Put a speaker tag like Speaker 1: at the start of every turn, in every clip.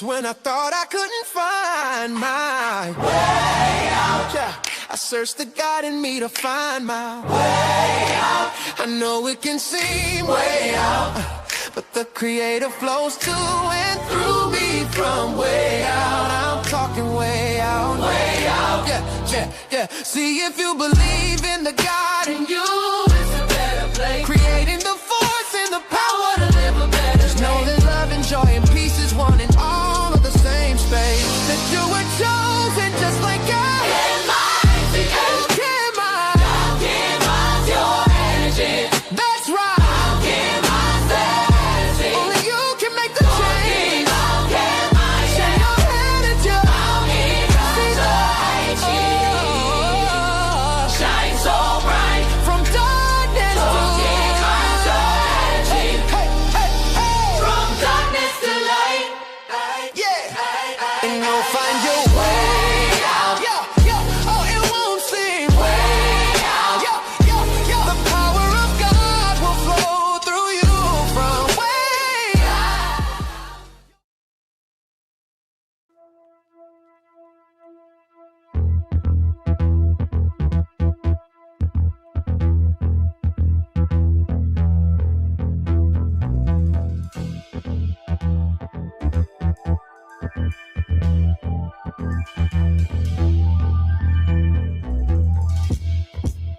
Speaker 1: When I thought I couldn't find my way out, yeah, I searched the God in me to find my way out. I know it can seem way out, but the Creator flows to and through me from way out. I'm talking way out, yeah, yeah, yeah. See, if you believe in the God in you, it's a better place. Creating the force and the power to live a better life. Know that love and joy and peace is one in all of the same space. That you were chosen just like God. Your energy. That's right. I'll give my sanity. Only you can make the change. I'll give my share. Your energy. I'll give my soul. Shine so bright. From darkness to light. Hey, hey, hey, hey. From darkness to light. Yeah. And you'll find your way out. Yeah, yeah. Oh, it won't seem way out. Yeah, yeah, yeah. The power of God will flow through you from way out.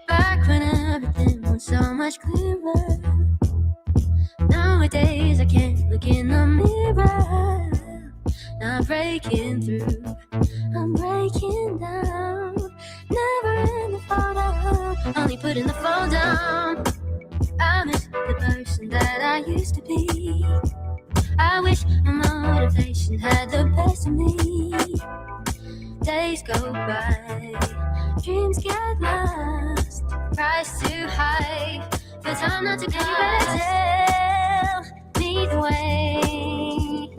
Speaker 2: Back when everything was so much clearer. Nowadays I can't look in the mirror. Not breaking through, I'm breaking down. Never in the photo, only putting the phone down. I miss the person that I used to be. I wish my motivation had the best of me. Days go by, dreams get lost, price too high, feel time not to go. You better tell me the way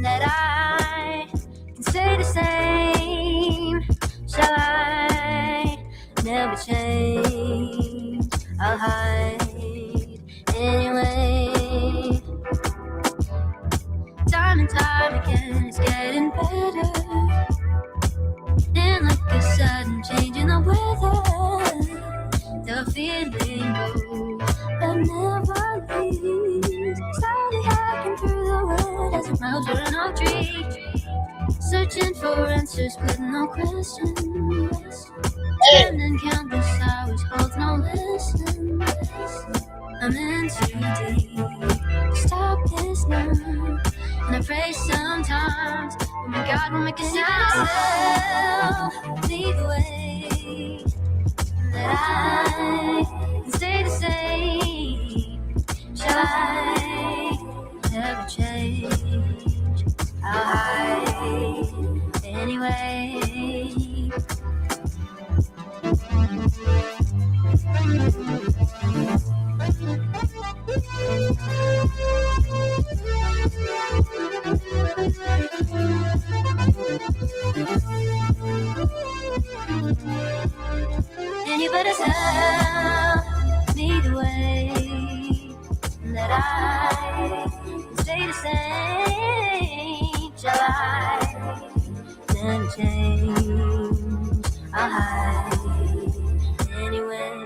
Speaker 2: that I can stay the same. Shall I never change? I'll hide anyway. Time and time again, it's getting better. And like a sudden change in the weather, the feeling goes that never leaves. Slowly hacking through the world as it miles through an oak tree, searching for answers with no questions. Spending countless hours holds no lessons. I'm in too deep. Stop this now. And I pray sometimes, oh my God, will make a sound. Tell me the way that I can stay the same. Shall I never change? I'll hide anyway. And you better tell me the way that I can stay the same. Shall I never change? I'll hide anyway.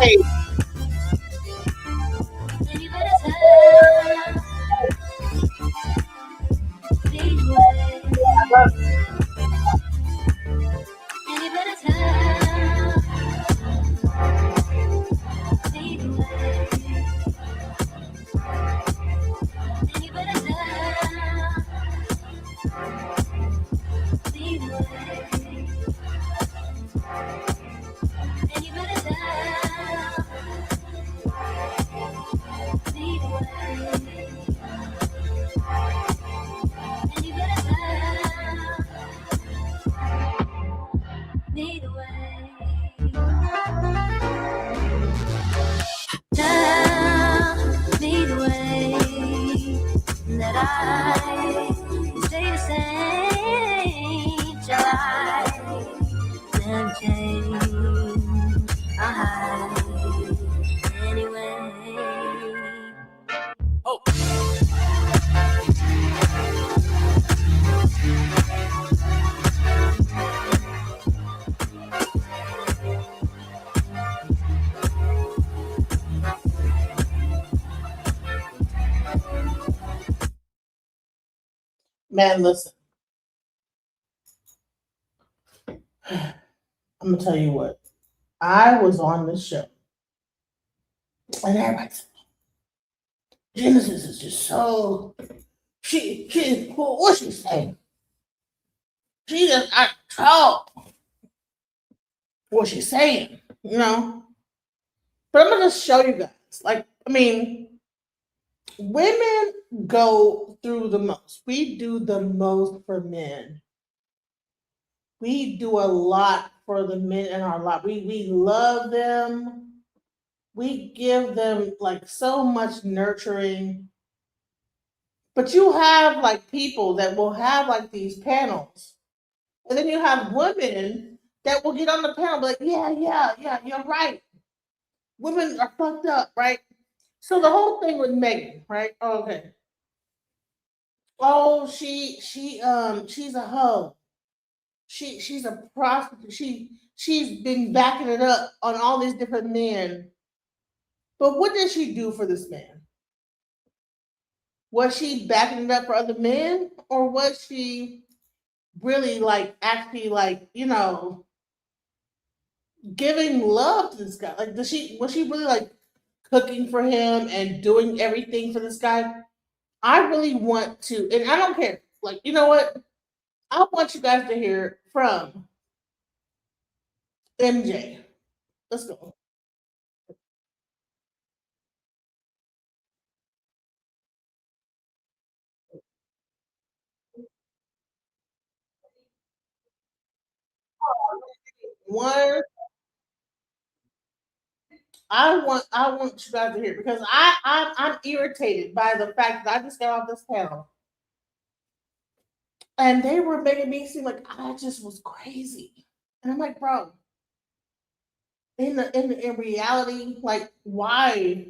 Speaker 3: Hey. Man, listen. I'm gonna tell you what. I was on this show, and everybody's Genesis is just so what's she saying? She just out of control. What she's saying, you know. But I'm gonna just show you guys. Like, I mean, women go through the most. We do the most for men. We do a lot for the men in our life. We love them. We give them like so much nurturing. But you have like people that will have like these panels. And then you have women that will get on the panel like, yeah, you're right. Women are fucked up, right? So the whole thing with Megan, right? Okay. Oh, she's a hoe. She's a prostitute. She's been backing it up on all these different men. But what did she do for this man? Was she backing it up for other men, or was she really like actually like giving love to this guy? Like, was she really like cooking for him and doing everything for this guy? I really want to, and I don't care. Like, you know what? I want you guys to hear from MJ. Let's go. One, I want you guys to hear because I'm irritated by the fact that I just got off this panel and they were making me seem like I just was crazy, and I'm like, bro, in reality, like, why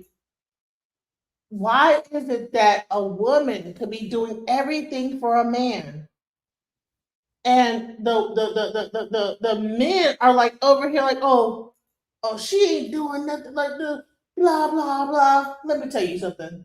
Speaker 3: is it that a woman could be doing everything for a man, and the men are like over here like, oh, she ain't doing nothing like the blah blah blah. Let me tell you something.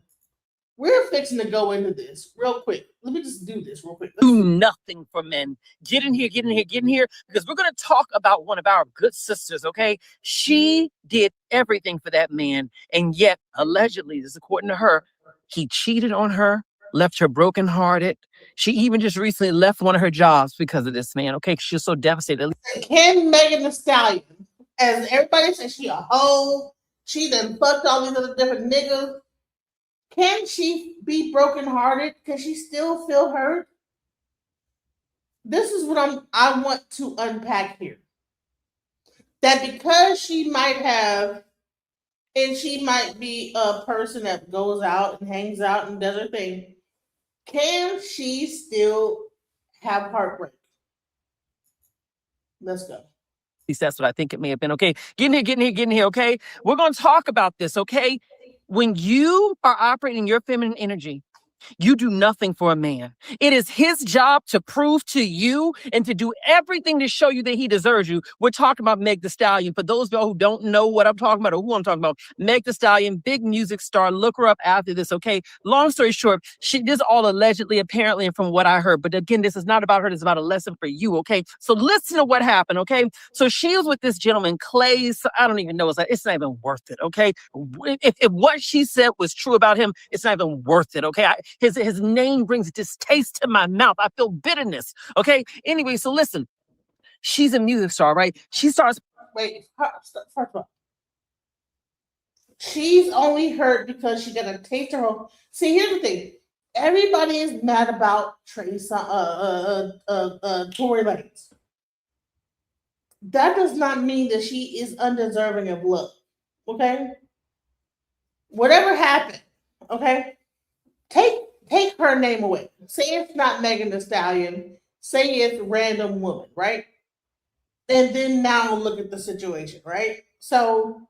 Speaker 3: We're fixing to go into this real quick. Let me just do this real quick.
Speaker 4: Do nothing for men. Get in here, get in here, get in here, because we're going to talk about one of our good sisters, okay? She did everything for that man, and yet, allegedly, this is according to her, he cheated on her, left her brokenhearted. She even just recently left one of her jobs because of this man, okay? She was so devastated.
Speaker 3: Can Megan Thee Stallion, as everybody says, she a hoe, she done fucked all these other different niggas. Can she be brokenhearted? Can she still feel hurt? This is what I want to unpack here. That because she might have, and she might be a person that goes out and hangs out and does her thing, can she still have heartbreak? Let's go.
Speaker 4: At least that's what I think it may have been. Okay, get in here, get in here, get in here, okay? We're going to talk about this, okay? When you are operating your feminine energy, you do nothing for a man. It is his job to prove to you and to do everything to show you that he deserves you. We're talking about Meg Thee Stallion. For those of y'all who don't know what I'm talking about or who I'm talking about, Meg Thee Stallion, big music star. Look her up after this, okay? Long story short, this all allegedly, apparently, and from what I heard. But again, this is not about her. This is about a lesson for you, okay? So listen to what happened, okay? So she was with this gentleman, Clay. So I don't even know. It's not even worth it, okay? If what she said was true about him, it's not even worth it, okay? His name brings distaste to my mouth. I feel bitterness. Okay. Anyway, so listen, she's a music star, right? She starts.
Speaker 3: Wait, first of all, she's only hurt because she got a taste her home. See, here's the thing. Everybody is mad about Tory Lanez. That does not mean that she is undeserving of love. Okay? Whatever happened, okay? Take her name away. Say it's not Megan Thee Stallion. Say it's random woman, right? And then now look at the situation, right? So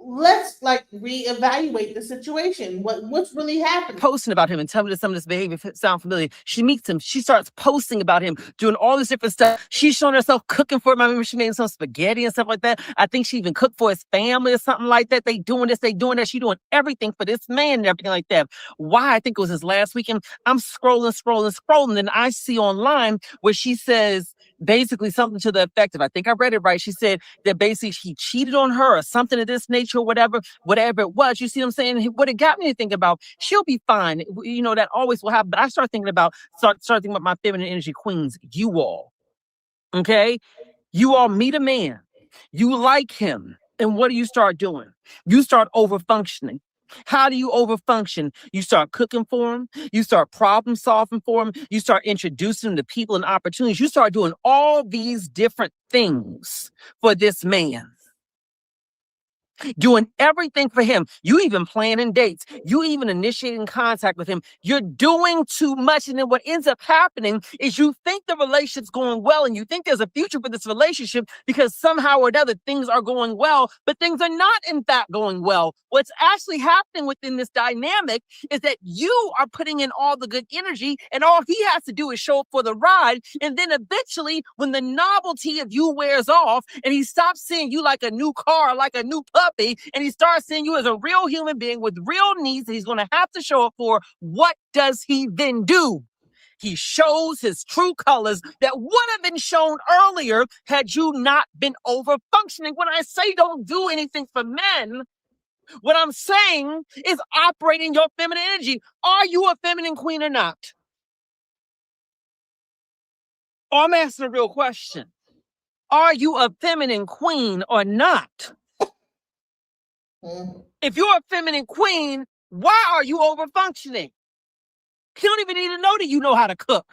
Speaker 3: let's like reevaluate the situation. What's really happening?
Speaker 4: Posting about him and telling me that some of this behavior sound familiar. She meets him. She starts posting about him, doing all this different stuff. She's showing herself cooking for him. I remember she made some spaghetti and stuff like that. I think she even cooked for his family or something like that. They doing this, they doing that. She doing everything for this man and everything like that. Why? I think it was his last weekend. I'm scrolling, and I see online where she says basically something to the effect of, I think I read it right. She said that basically he cheated on her or something of this nature or whatever it was. You see what I'm saying? What it got me to think about, she'll be fine. You know, that always will happen. But I start thinking about my feminine energy queens, you all. Okay? You all meet a man, you like him, and what do you start doing? You start over functioning. How do you overfunction? You start cooking for him. You start problem solving for him. You start introducing him to people and opportunities. You start doing all these different things for this man. Doing everything for him. You even planning dates. You even initiating contact with him. You're doing too much. And then what ends up happening is you think the relationship's going well and you think there's a future for this relationship because somehow or another things are going well, but things are not in fact going well. What's actually happening within this dynamic is that you are putting in all the good energy and all he has to do is show up for the ride. And then eventually when the novelty of you wears off and he stops seeing you like a new car, like a new puppy, and he starts seeing you as a real human being with real needs that he's going to have to show up for, what does he then do? He shows his true colors that would have been shown earlier had you not been over functioning. When I say don't do anything for men, what I'm saying is operating your feminine energy. Are you a feminine queen or not? Or I'm asking a real question. Are you a feminine queen or not? If you're a feminine queen, why are you over functioning? You don't even need to know that you know how to cook.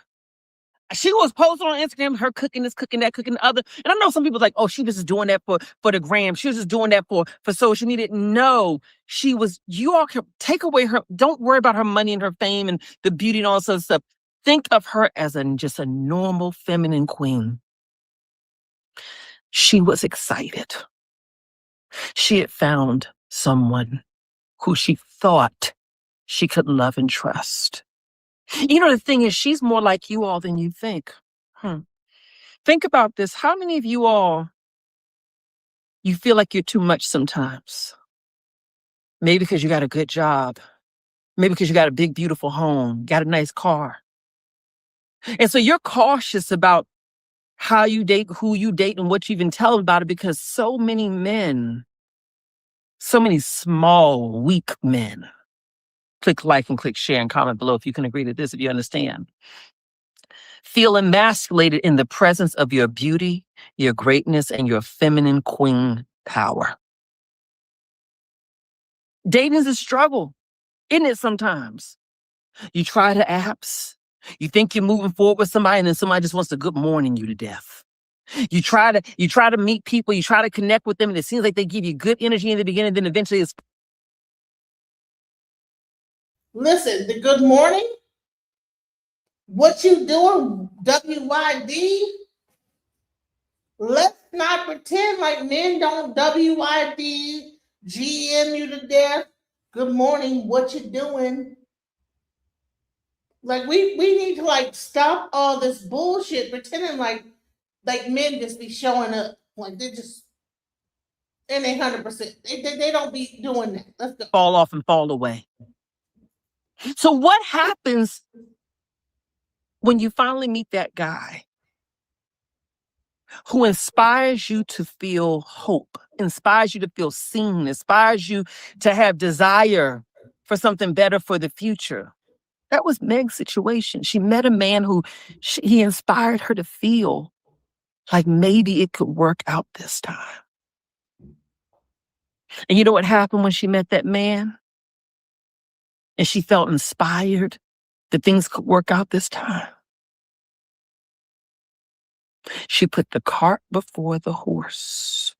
Speaker 4: She was posting on Instagram, her cooking this, cooking that, cooking the other. And I know some people like, oh, she was just doing that for the gram. She was just doing that for social media. No, she was, you all can take away her, don't worry about her money and her fame and the beauty and all this other stuff. Think of her as just a normal feminine queen. She was excited. She had found someone who she thought she could love and trust. You know, the thing is, she's more like you all than you think. Think about this. How many of you all, you feel like you're too much sometimes? Maybe because you got a good job. Maybe because you got a big, beautiful home, got a nice car. And so you're cautious about how you date, who you date, and what you even tell about it because so many men, so many small, weak men. Click like and click share and comment below if you can agree to this, if you understand. Feel emasculated in the presence of your beauty, your greatness, and your feminine queen power. Dating is a struggle, isn't it sometimes? You try the apps. You think you're moving forward with somebody, and then somebody just wants to good morning you to death. You try to meet people, you try to connect with them, and it seems like they give you good energy in the beginning, then eventually it's...
Speaker 3: Listen, the good morning, what you doing, WYD? Let's not pretend like men don't WYD, GM you to death. Good morning, what you doing? Like we need to like stop all this bullshit pretending like men just be showing up. Like they just, and they 100%. They don't be doing that. Let's go.
Speaker 4: Fall off and fall away. So what happens when you finally meet that guy who inspires you to feel hope, inspires you to feel seen, inspires you to have desire for something better for the future? That was Meg's situation. She met a man who he inspired her to feel like maybe it could work out this time. And you know what happened when she met that man? And she felt inspired that things could work out this time. She put the cart before the horse.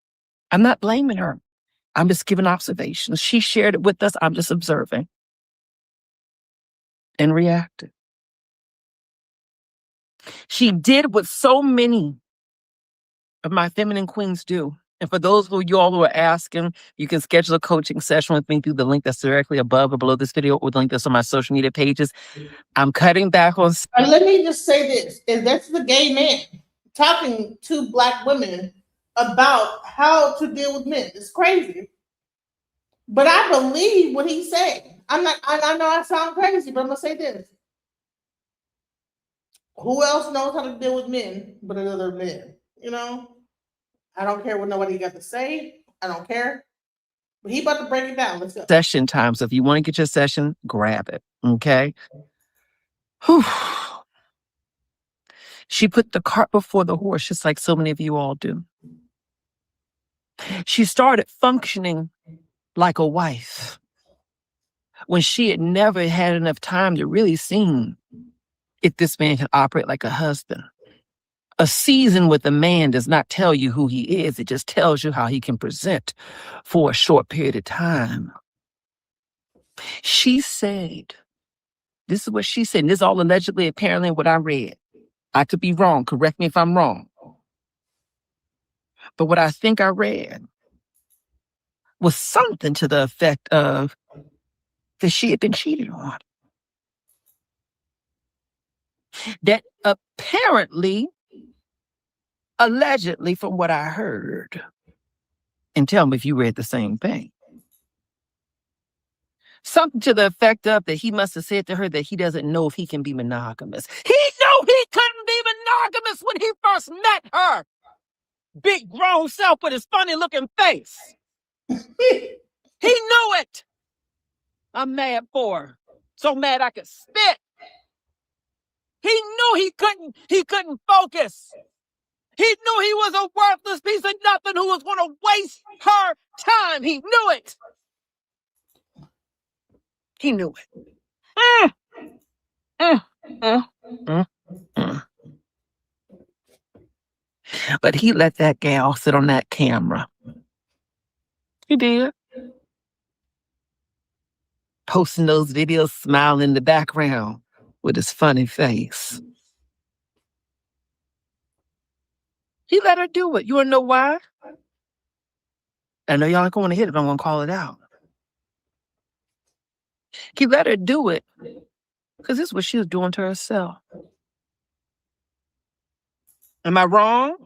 Speaker 4: I'm not blaming her. I'm just giving observations. She shared it with us. I'm just observing and reacted. She did what so many of my feminine queens do. And for those of you all who are asking, you can schedule a coaching session with me through the link that's directly above or below this video, or the link that's on my social media pages. I'm cutting back on.
Speaker 3: And let me just say this: is that's the gay man talking to Black women about how to deal with men. It's crazy, but I believe what he's saying. I'm not. I know I sound crazy, but I'm gonna say this: who else knows how to deal with men but another man? You know, I don't care what nobody got to say. I don't care. But he about to break it down. Let's go.
Speaker 4: Session time. So if you want to get your session, grab it. Okay. Whew. She put the cart before the horse, just like so many of you all do. She started functioning like a wife when she had never had enough time to really see if this man can operate like a husband. A season with a man does not tell you who he is. It just tells you how he can present for a short period of time. She said, this is what she said, and this is all allegedly, apparently, what I read. I could be wrong. Correct me if I'm wrong. But what I think I read was something to the effect of that she had been cheated on. That apparently, allegedly, from what I heard, and tell me if you read the same thing, something to the effect of that he must have said to her that he doesn't know if he can be monogamous. He knew he couldn't be monogamous when he first met her. Big grown self with his funny looking face. He knew it. I'm mad for her. So mad I could spit. He knew he couldn't focus. He knew he was a worthless piece of nothing who was going to waste her time. He knew it. He knew it. But he let that gal sit on that camera. He did. Posting those videos, smiling in the background with his funny face. He let her do it. You want to know why? I know y'all ain't going to hit it, but I'm going to call it out. He let her do it because this is what she was doing to herself. Am I wrong?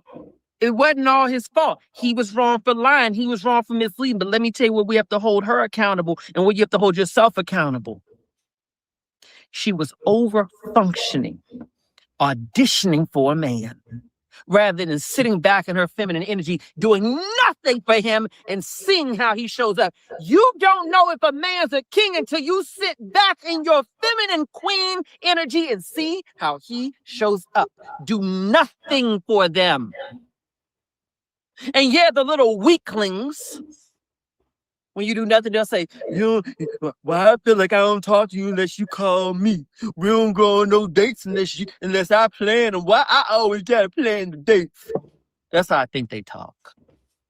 Speaker 4: It wasn't all his fault. He was wrong for lying. He was wrong for misleading. But let me tell you what we have to hold her accountable and what you have to hold yourself accountable. She was over-functioning, auditioning for a man, rather than sitting back in her feminine energy, doing nothing for him and seeing how he shows up. You don't know if a man's a king until you sit back in your feminine queen energy and see how he shows up. Do nothing for them. And yeah, the little weaklings, when you do nothing, they'll say, I feel like I don't talk to you unless you call me. We don't go on no dates unless I plan them. Why I always gotta plan the dates? That's how I think they talk.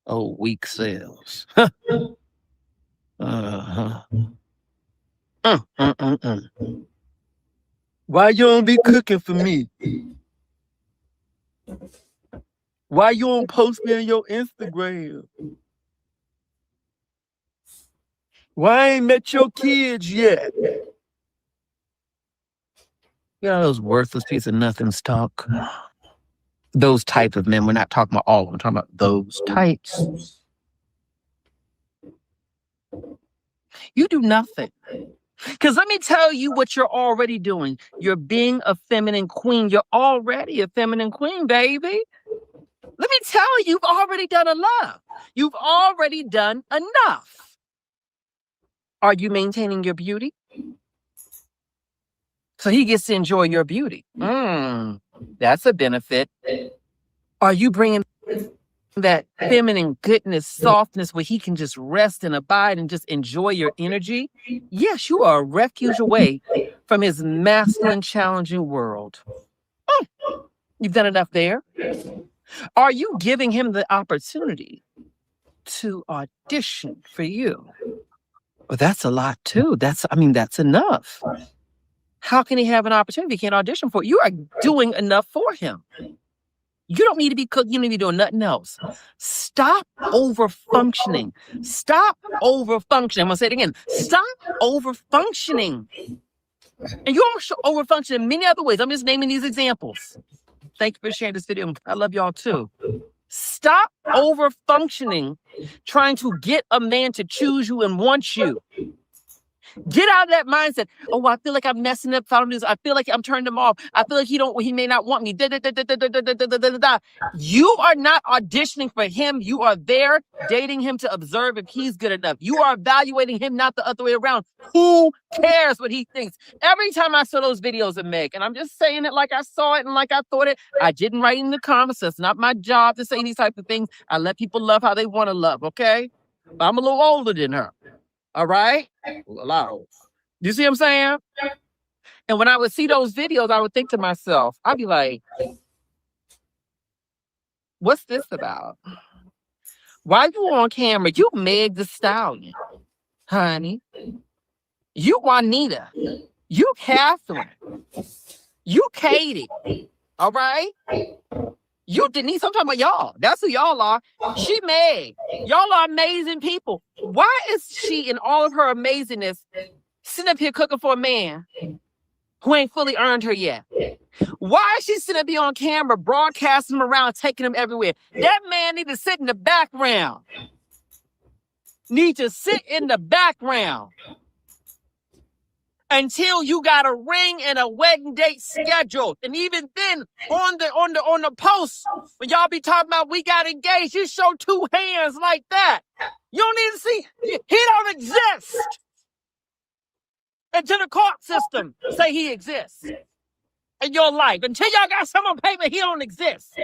Speaker 4: Oh, weak selves. Why you don't be cooking for me? Why you don't post me on your Instagram? Why I ain't met your kids yet? You know those worthless piece of nothings talk? Those type of men. We're not talking about all of them. We're talking about those types. You do nothing. Because let me tell you what you're already doing. You're being a feminine queen. You're already a feminine queen, baby. Let me tell you, you've already done enough. You've already done enough. Are you maintaining your beauty? So he gets to enjoy your beauty. That's a benefit. Are you bringing that feminine goodness, softness, where he can just rest and abide and just enjoy your energy? Yes, you are a refuge away from his masculine, challenging world. You've done enough there. Are you giving him the opportunity to audition for you? Well, that's a lot too. That's enough. How can he have an opportunity he can't audition for? You are doing enough for him. You don't need to be cooking. You don't need to be doing nothing else. Stop over-functioning. Stop over-functioning. I'm going to say it again. Stop over-functioning. And you also over-function in many other ways. I'm just naming these examples. Thank you for sharing this video. I love y'all too. Stop over-functioning, trying to get a man to choose you and want you. Get out of that mindset. Oh, I feel like I'm messing up. I feel like I'm turning him off. I feel like he may not want me. You are not auditioning for him. You are there dating him to observe if he's good enough. You are evaluating him, not the other way around. Who cares what he thinks? Every time I saw those videos of Meg, and I'm just saying it like I saw it and like I thought it, I didn't write in the comments. That's not my job to say these type of things. I let people love how they want to love, okay? But I'm a little older than her. All right? A lot older. You see what I'm saying? And when I would see those videos, I would think to myself, I'd be like, what's this about? Why you on camera? You Meg the Stallion, honey. You Juanita. You Catherine. You Katie. All right? You Denise. I'm talking about y'all. That's who y'all are. She Meg. Y'all are amazing people. Why is she in all of her amazingness sitting up here cooking for a man who ain't fully earned her yet? Why is she sitting up here on camera broadcasting him around, taking him everywhere? That man need to sit in the background. Need to sit in the background until you got a ring and a wedding date scheduled. And even then, on the post, when y'all be talking about we got engaged, you show two hands like that. You don't need to see, he don't exist until the court system say he exists in your life. Until y'all got some on paper, he don't exist.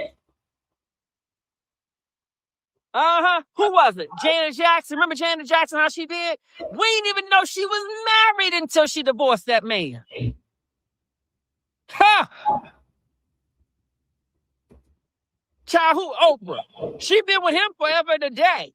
Speaker 4: Who was it? Janet Jackson. Remember Janet Jackson, how she did? We didn't even know she was married until she divorced that man. Child, who? Oprah. She been with him forever and a day.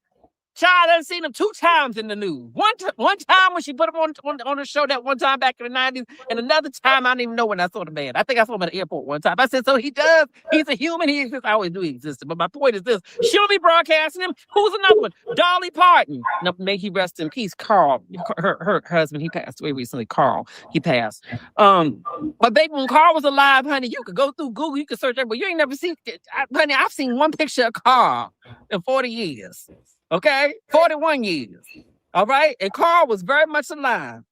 Speaker 4: Child, I done seen him 2 times in the news. One time when she put him on the show that one time back in the 90s, and another time I don't even know when I saw the man. I think I saw him at the airport one time. I said, so he does. He's a human. He exists. I always knew he existed. But my point is this. She'll be broadcasting him. Who's another one? Dolly Parton. No, may he rest in peace. Carl. Her husband, he passed away recently. Carl. He passed. But baby, when Carl was alive, honey, you could go through Google. You could search everywhere. You ain't never seen it. Honey, I've seen one picture of Carl in 40 years. Okay, 41 years. All right, and Carl was very much alive.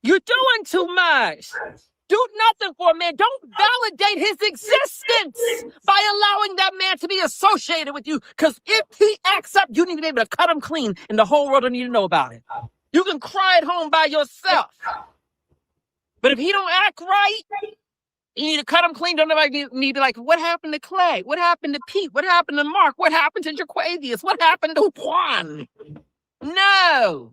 Speaker 4: You're doing too much. Do nothing for a man. Don't validate his existence by allowing that man to be associated with you. Because if he acts up, you need to be able to cut him clean, and the whole world don't need to know about it. You can cry at home by yourself. But if he don't act right, you need to cut him clean. Don't nobody need to like, what happened to Clay? What happened to Pete? What happened to Mark? What happened to Jaquavius? What happened to Juan? No.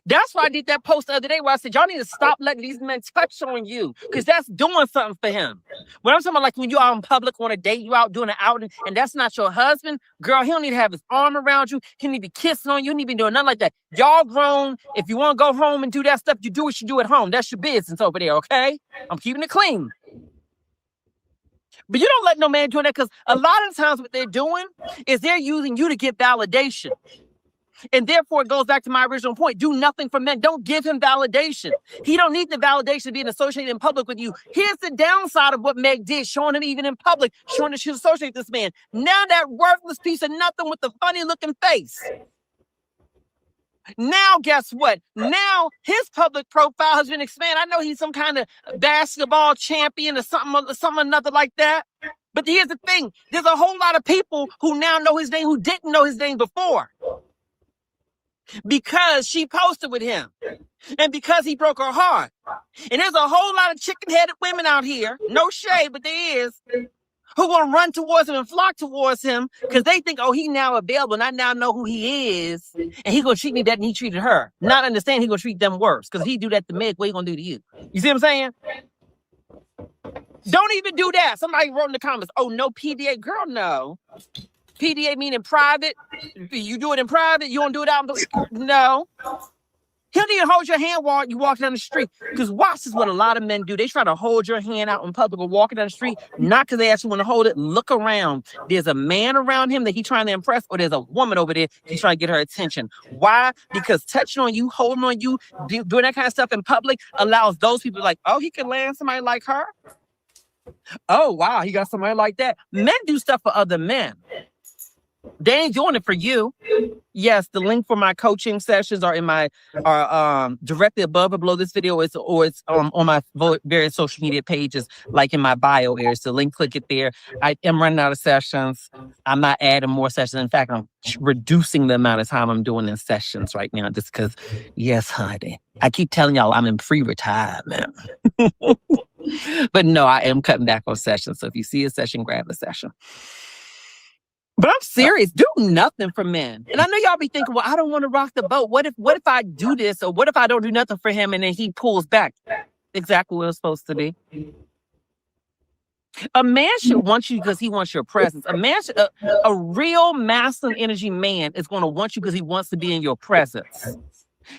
Speaker 4: That's why I did that post the other day where I said, y'all need to stop letting these men touch on you because that's doing something for him. When I'm talking about like when you're out in public on a date, you out doing an outing, and that's not your husband, girl, he don't need to have his arm around you. He need to be kissing on you. He need to be doing nothing like that. Y'all grown. If you want to go home and do that stuff, you do what you do at home. That's your business over there, okay? I'm keeping it clean. But you don't let no man do that because a lot of times what they're doing is they're using you to get validation. And therefore, it goes back to my original point. Do nothing for men. Don't give him validation. He don't need the validation of being associated in public with you. Here's the downside of what Meg did, showing him even in public, showing that she's associated with this man. Now that worthless piece of nothing with the funny-looking face. Now, guess what? Now, his public profile has been expanded. I know he's some kind of basketball champion or something another like that. But here's the thing. There's a whole lot of people who now know his name who didn't know his name before. Because she posted with him and because he broke her heart. And there's a whole lot of chicken-headed women out here, no shade, but there is, who will run towards him and flock towards him because they think, oh, he now available and I now know who he is and he gonna treat me better than he treated her. Not understand he gonna treat them worse because he do that to Meg, what he gonna do to you? You see what I'm saying? Don't even do that. Somebody wrote in the comments, oh, no PDA. Girl, no. PDA meaning private. You do it in private. You don't do it out in the... No. He'll need to hold your hand while you walk down the street. Because watch, this is what a lot of men do. They try to hold your hand out in public or walking down the street, not because they actually want to hold it. Look around. There's a man around him that he's trying to impress, or there's a woman over there he's trying to get her attention. Why? Because touching on you, holding on you, doing that kind of stuff in public allows those people like, oh, he can land somebody like her. Oh, wow, he got somebody like that. Men do stuff for other men. They ain't doing it for you. Yes, the link for my coaching sessions are in my directly above or below this video. It's on my various social media pages, like in my bio area. So link, click it there. I am running out of sessions. I'm not adding more sessions. In fact, I'm reducing the amount of time I'm doing in sessions right now, just because, yes, honey. I keep telling y'all I'm in pre-retirement. But no, I am cutting back on sessions. So if you see a session, grab a session. But I'm serious. Do nothing for men. And I know y'all be thinking, well, I don't want to rock the boat. What if I do this? Or what if I don't do nothing for him and then he pulls back? Exactly what it's supposed to be. A man should want you because he wants your presence. A real masculine energy man is going to want you because he wants to be in your presence.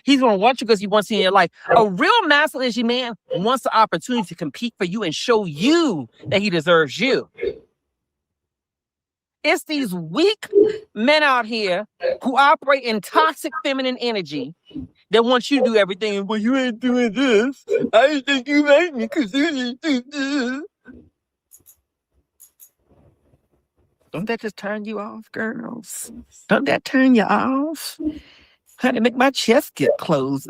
Speaker 4: He's going to want you because he wants you in your life. A real masculine energy man wants the opportunity to compete for you and show you that he deserves you. It's these weak men out here who operate in toxic feminine energy that want you to do everything. Well, you ain't doing this. I didn't think you made me because you didn't do this. Don't that just turn you off, girls? Don't that turn you off? Honey, make my chest get cold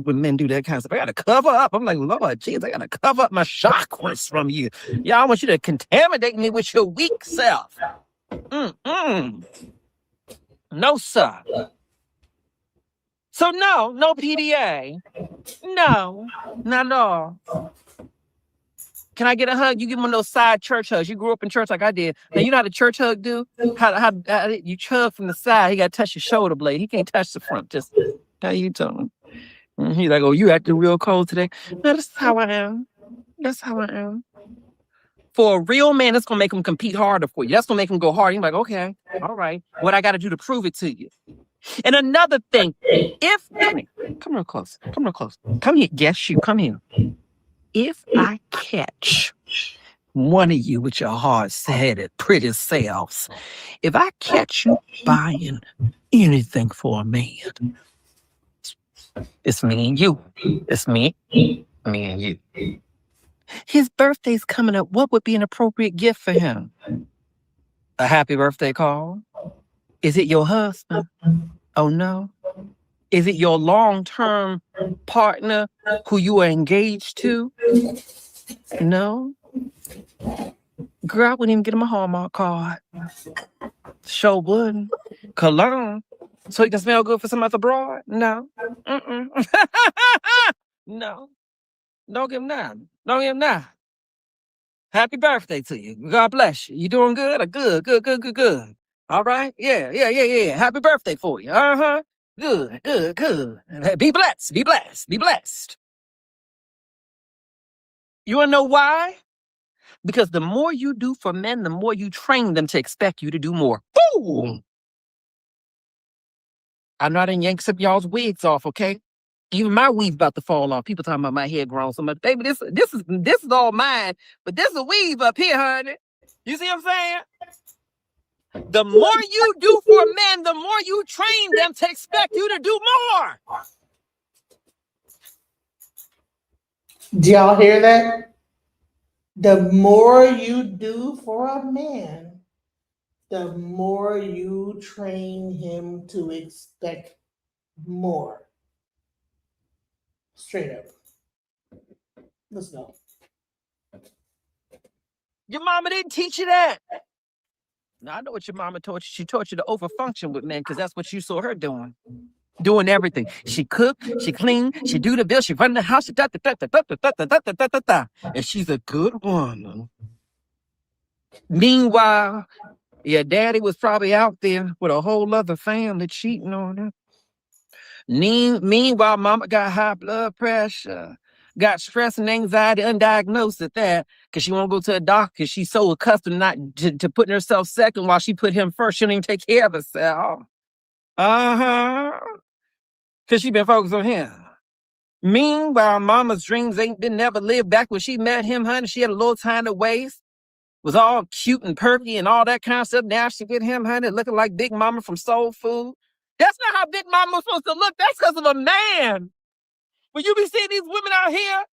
Speaker 4: when men do that kind of stuff. I gotta cover up. I'm like, Lord, jeez, I gotta cover up my chakras from you. Y'all want you to contaminate me with your weak self. No, sir. So no PDA. No, not at all. Can I get a hug? You give him one of those side church hugs. You grew up in church like I did. Now you know how the church hug do? How you hug from the side. He got to touch your shoulder blade. He can't touch the front. Just how you doing? He's like, oh, you acting real cold today. No, that's how I am. That's how I am. For a real man, that's going to make him compete harder for you. That's going to make him go hard. He's like, okay, all right. What I got to do to prove it to you? And another thing, come real close. Come here. Yes, you. Come here. If I catch one of you with your hard-headed, pretty selves, if I catch you buying anything for a man, it's me and you. It's me and you. His birthday's coming up. What would be an appropriate gift for him? A happy birthday call? Is it your husband? Oh, no. Is it your long-term partner who you are engaged to? No. Girl, I wouldn't even get him a Hallmark card. Sure wouldn't. Cologne. So he can smell good for some other broad? No. No. Don't give him none. Don't give him none. Happy birthday to you. God bless you. You doing good? Good. All right? Yeah. Happy birthday for you. Uh-huh. Good. Be blessed. You want to know why? Because the more you do for men, the more you train them to expect you to do more. Boom! I know I didn't yank some of y'all's wigs off, okay? Even my weave about to fall off. People talking about my hair growing so much. Baby, this is all mine, but this is a weave up here, honey. You see what I'm saying? The more you do for men, the more you train them to expect you to do more.
Speaker 3: Do y'all hear that? The more you do for a man, the more you train him to expect more. Straight up. Let's go.
Speaker 4: Your mama didn't teach you that. Now, I know what your mama taught you. She taught you to overfunction with men because that's what you saw her doing. Doing everything. She cook, she clean, she do the bill, she run the house, and she's a good woman. Meanwhile, your daddy was probably out there with a whole other family cheating on her. Meanwhile, mama got high blood pressure, got stress and anxiety, undiagnosed at that, because she won't go to a doctor. She's so accustomed not to putting herself second while she put him first. She don't even take care of herself. Because she been focused on him. Meanwhile, mama's dreams ain't been never lived. Back when she met him, honey, she had a little tiny waist, was all cute and perky and all that kind of stuff. Now she get him, honey, looking like Big Mama from Soul Food. That's not how Big Mama was supposed to look. That's because of a man. When you be seeing these women out here,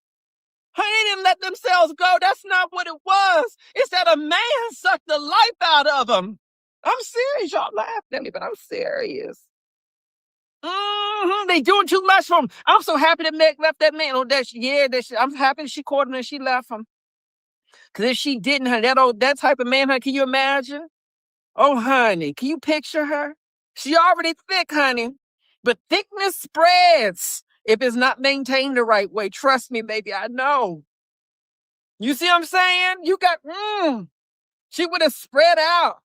Speaker 4: honey, they didn't let themselves go. That's not what it was. It's that a man sucked the life out of them. I'm serious. Y'all laugh at me, but I'm serious. They doing too much for him. I'm so happy that Meg left that man. I'm happy she caught him and she left him. Because if she didn't, honey, that type of man, honey, can you imagine? Oh, honey, can you picture her? She already thick, honey. But thickness spreads if it's not maintained the right way. Trust me, baby, I know. You see what I'm saying? You got, she would have spread out.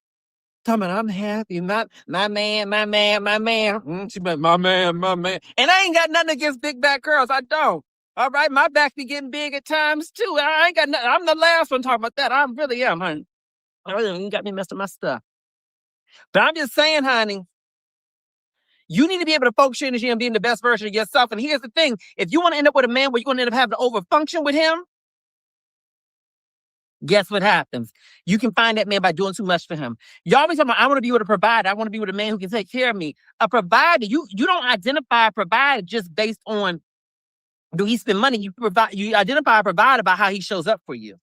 Speaker 4: Talking about, I'm happy, my man. She meant my man. And I ain't got nothing against big back girls. I don't. All right, my back be getting big at times too. I ain't got nothing. I'm the last one talking about that. I really am, honey. I really got me messed up my stuff. But I'm just saying, honey, you need to be able to focus your energy on being the best version of yourself. And here's the thing. If you want to end up with a man where you're going to end up having to overfunction with him, guess what happens? You can find that man by doing too much for him. Y'all be talking about, I want to be with a provider. I want to be with a man who can take care of me. A provider, you don't identify a provider just based on, do he spend money? You identify a provider by how he shows up for you.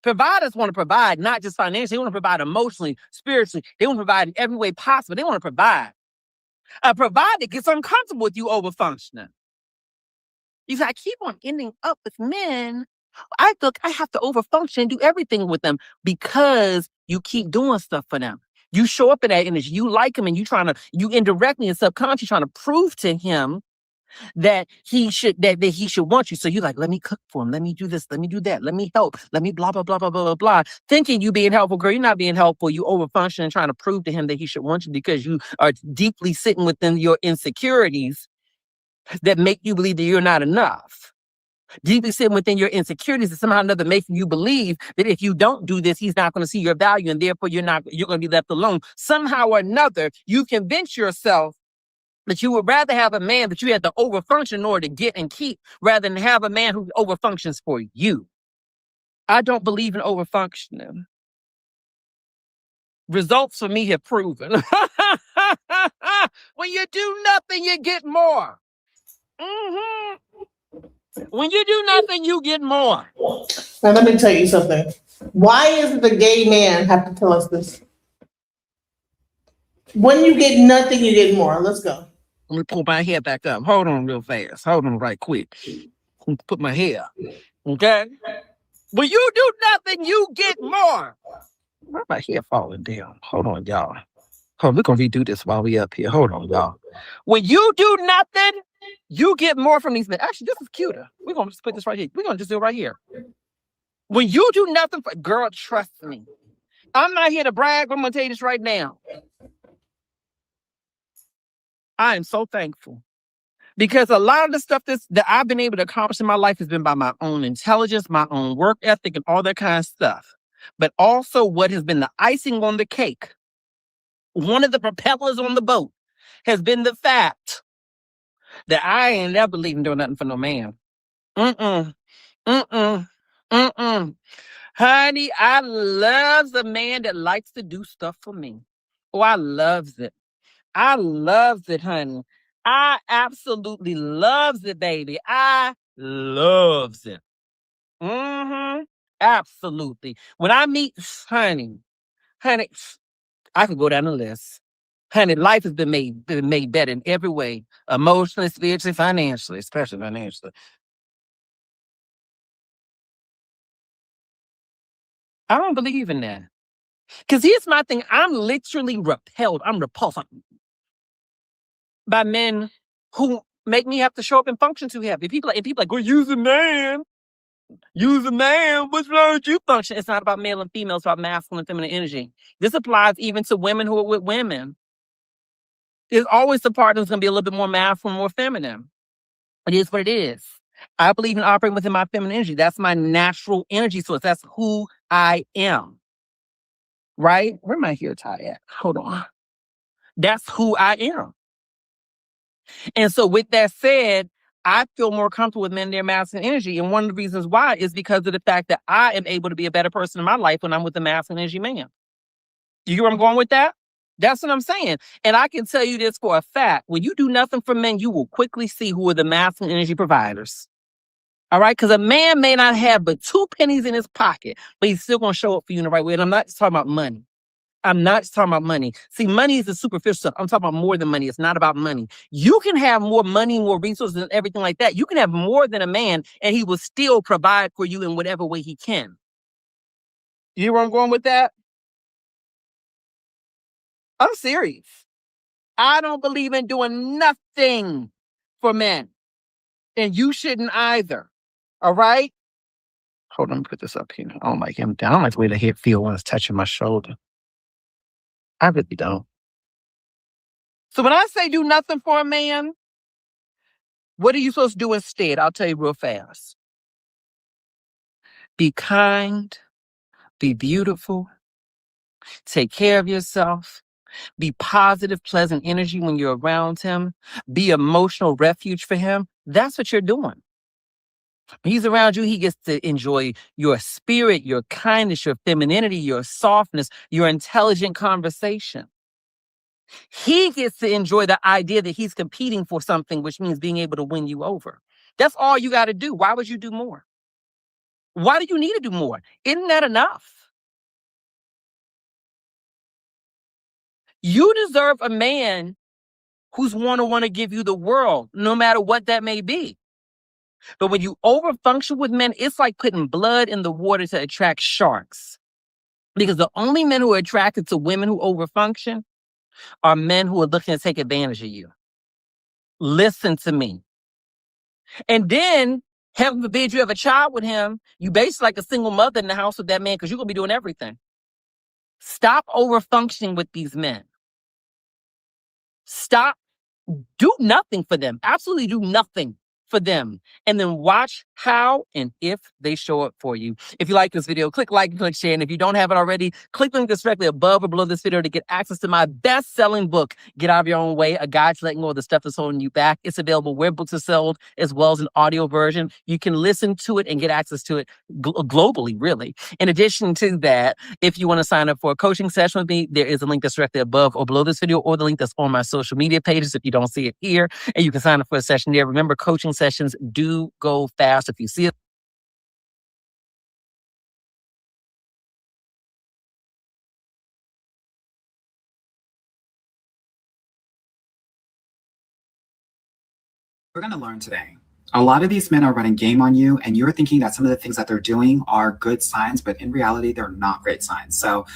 Speaker 4: Providers want to provide, not just financially. They want to provide emotionally, spiritually. They want to provide in every way possible. They want to provide. A provider gets uncomfortable with you overfunctioning. You say, I keep on ending up with men. I feel like I have to overfunction and do everything with them because you keep doing stuff for them. You show up in that energy. You like him and you indirectly and subconsciously trying to prove to him that he should want you. So you're like, let me cook for him. Let me do this. Let me do that. Let me help. Let me blah, blah, blah, blah, blah, blah, blah. Thinking you being helpful, girl, you're not being helpful. You overfunction and trying to prove to him that he should want you because you are deeply sitting within your insecurities that make you believe that you're not enough. Deeply sitting within your insecurities is somehow or another making you believe that if you don't do this, he's not going to see your value and therefore you're going to be left alone. Somehow or another, you convince yourself that you would rather have a man that you had to overfunction in order to get and keep rather than have a man who overfunctions for you. I don't believe in overfunctioning. Results for me have proven. When you do nothing, you get more. When you do nothing, you get more.
Speaker 3: Now let me tell you something. Why is the gay man have to tell us this? When you get nothing, you get more. Let's go.
Speaker 4: Let me pull my hair back up. Hold on real fast. Hold on right quick. Put my hair. Okay? When you do nothing, you get more. Why my hair falling down? Hold on, y'all. Hold on, we're going to redo this while we up here. Hold on, y'all. When you do nothing, you get more from these men. Actually, this is cuter. We're going to just put this right here. We're going to just do it right here. When you do nothing for, girl, trust me. I'm not here to brag, but I'm going to tell you this right now. I am so thankful. Because a lot of the stuff that I've been able to accomplish in my life has been by my own intelligence, my own work ethic, and all that kind of stuff. But also what has been the icing on the cake, one of the propellers on the boat, has been the fact that I ain't never leaving doing nothing for no man. Honey, I love the man that likes to do stuff for me. Oh, I loves it. I loves it, honey. I absolutely loves it, baby. I loves it. Absolutely. When I meet, honey, I could go down the list. Honey, life has been made better in every way. Emotionally, spiritually, financially, especially financially. I don't believe in that. Because here's my thing. I'm literally repelled. I'm repulsed by men who make me have to show up and function too heavy. People like, well, use a man. Use a man. What's wrong with you function? It's not about male and female. It's about masculine and feminine energy. This applies even to women who are with women. There's always the part that's going to be a little bit more masculine, more feminine. It is what it is. I believe in operating within my feminine energy. That's my natural energy source. That's who I am. Right? Where my hair tie at? Hold on. That's who I am. And so with that said, I feel more comfortable with men in their masculine energy. And one of the reasons why is because of the fact that I am able to be a better person in my life when I'm with a masculine energy man. You hear where I'm going with that? That's what I'm saying. And I can tell you this for a fact. When you do nothing for men, you will quickly see who are the masculine energy providers. All right? Because a man may not have but 2 pennies in his pocket, but he's still going to show up for you in the right way. And I'm not just talking about money. I'm not just talking about money. See, money is the superficial stuff. I'm talking about more than money. It's not about money. You can have more money, more resources, and everything like that. You can have more than a man, and he will still provide for you in whatever way he can. You hear where I'm going with that? I'm serious. I don't believe in doing nothing for men, and you shouldn't either. All right? Hold on, let me put this up here. I don't like him. I don't like the way the head feel when it's touching my shoulder. I really don't. So when I say do nothing for a man, what are you supposed to do instead? I'll tell you real fast. Be kind, be beautiful, take care of yourself, be positive, pleasant energy when you're around him, be emotional refuge for him. That's what you're doing. When he's around you, he gets to enjoy your spirit, your kindness, your femininity, your softness, your intelligent conversation. He gets to enjoy the idea that he's competing for something, which means being able to win you over. That's all you got to do. Why would you do more? Why do you need to do more? Isn't that enough? You deserve a man who's want to give you the world, no matter what that may be. But when you overfunction with men, it's like putting blood in the water to attract sharks. Because the only men who are attracted to women who overfunction are men who are looking to take advantage of you. Listen to me. And then, heaven forbid you have a child with him, you basically like a single mother in the house with that man because you're going to be doing everything. Stop overfunctioning with these men. Stop. Do nothing for them. Absolutely do nothing for them. And then watch how and if they show up for you. If you like this video, click like and click share. And if you don't have it already, click the link that's directly above or below this video to get access to my best-selling book, Get Out of Your Own Way, A Guide to Letting Go of the Stuff That's Holding You Back. It's available where books are sold, as well as an audio version. You can listen to it and get access to it globally, really. In addition to that, if you want to sign up for a coaching session with me, there is a link that's directly above or below this video, or the link that's on my social media pages if you don't see it here, and you can sign up for a session there. Remember, coaching sessions do go fast. If you see it,
Speaker 5: we're going to learn today. A lot of these men are running game on you, and you're thinking that some of the things that they're doing are good signs, but in reality, they're not great signs. So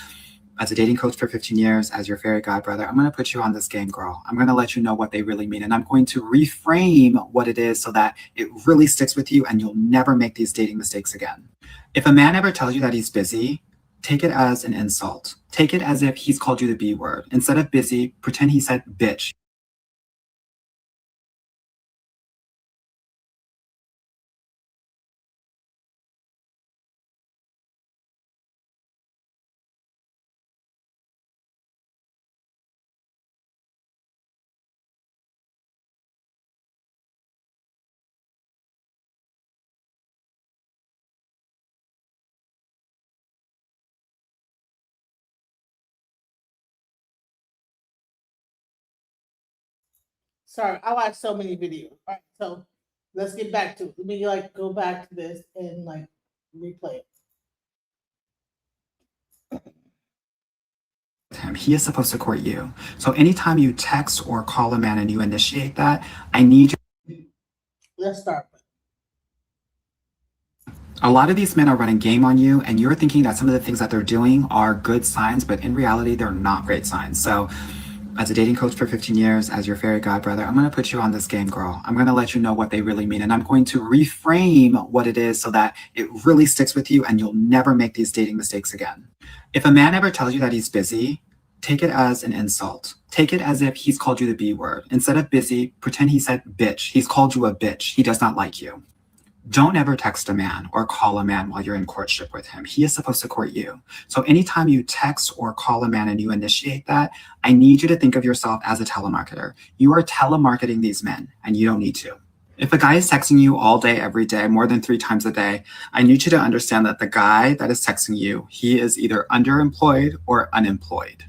Speaker 5: as a dating coach for 15 years, as your fairy godbrother, I'm going to put you on this game, girl. I'm going to let you know what they really mean, and I'm going to reframe what it is so that it really sticks with you and you'll never make these dating mistakes again. If a man ever tells you that he's busy, take it as an insult. Take it as if he's called you the B word. Instead of busy, pretend he said bitch.
Speaker 3: Sorry, I watched so many videos. All right, so let's get back to it. Let me go back to this and replay it.
Speaker 5: He is supposed to court you. So anytime you text or call a man and you initiate that, I need you.
Speaker 3: Let's start with.
Speaker 5: A lot of these men are running game on you, and you're thinking that some of the things that they're doing are good signs, but in reality, they're not great signs. So as a dating coach for 15 years, as your fairy godbrother, I'm going to put you on this game, girl. I'm going to let you know what they really mean, and I'm going to reframe what it is so that it really sticks with you and you'll never make these dating mistakes again. If a man ever tells you that he's busy, take it as an insult. Take it as if he's called you the B word. Instead of busy, pretend he said bitch. He's called you a bitch. He does not like you. Don't ever text a man or call a man while you're in courtship with him. He is supposed to court you. So anytime you text or call a man and you initiate that, I need you to think of yourself as a telemarketer. You are telemarketing these men, and you don't need to. If a guy is texting you all day, every day, more than 3 times a day, I need you to understand that the guy that is texting you, he is either underemployed or unemployed.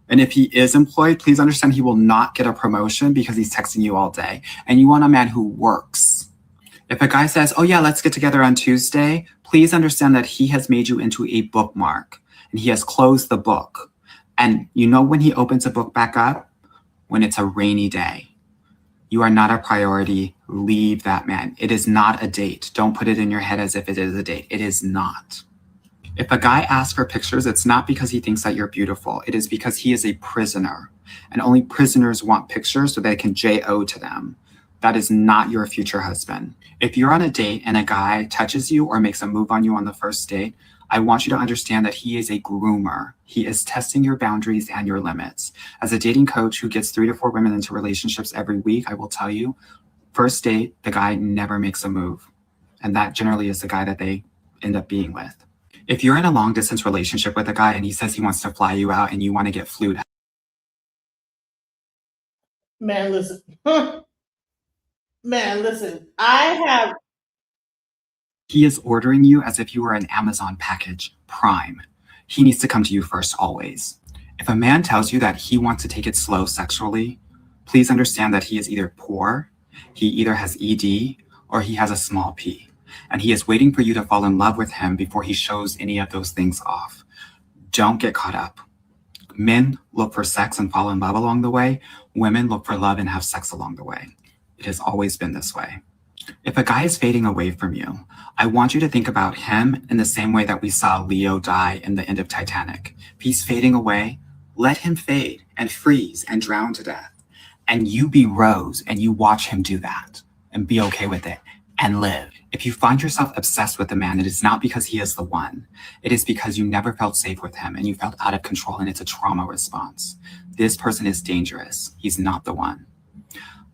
Speaker 5: And if he is employed, please understand he will not get a promotion because he's texting you all day. And you want a man who works. If a guy says, oh yeah, let's get together on Tuesday, please understand that he has made you into a bookmark and he has closed the book. And you know when he opens a book back up? When it's a rainy day. You are not a priority. Leave that man. It is not a date. Don't put it in your head as if it is a date. It is not. If a guy asks for pictures, it's not because he thinks that you're beautiful. It is because he is a prisoner. And only prisoners want pictures so they can J.O. to them. That is not your future husband. If you're on a date and a guy touches you or makes a move on you on the first date, I want you to understand that he is a groomer. He is testing your boundaries and your limits. As a dating coach who gets 3 to 4 women into relationships every week, I will tell you, first date, the guy never makes a move. And that generally is the guy that they end up being with. If you're in a long distance relationship with a guy and he says he wants to fly you out and you want to get flued.
Speaker 3: Man, listen. Man, listen.
Speaker 5: He is ordering you as if you were an Amazon package, Prime. He needs to come to you first always. If a man tells you that he wants to take it slow sexually, please understand that he is either poor, he either has ED, or he has a small p. And he is waiting for you to fall in love with him before he shows any of those things off. Don't get caught up. Men look for sex and fall in love along the way. Women look for love and have sex along the way. It has always been this way. If a guy is fading away from you, I want you to think about him in the same way that we saw Leo die in the end of Titanic. If he's fading away, let him fade and freeze and drown to death. And you be Rose and you watch him do that and be okay with it and live. If you find yourself obsessed with a man, it is not because he is the one. It is because you never felt safe with him and you felt out of control and it's a trauma response. This person is dangerous. He's not the one.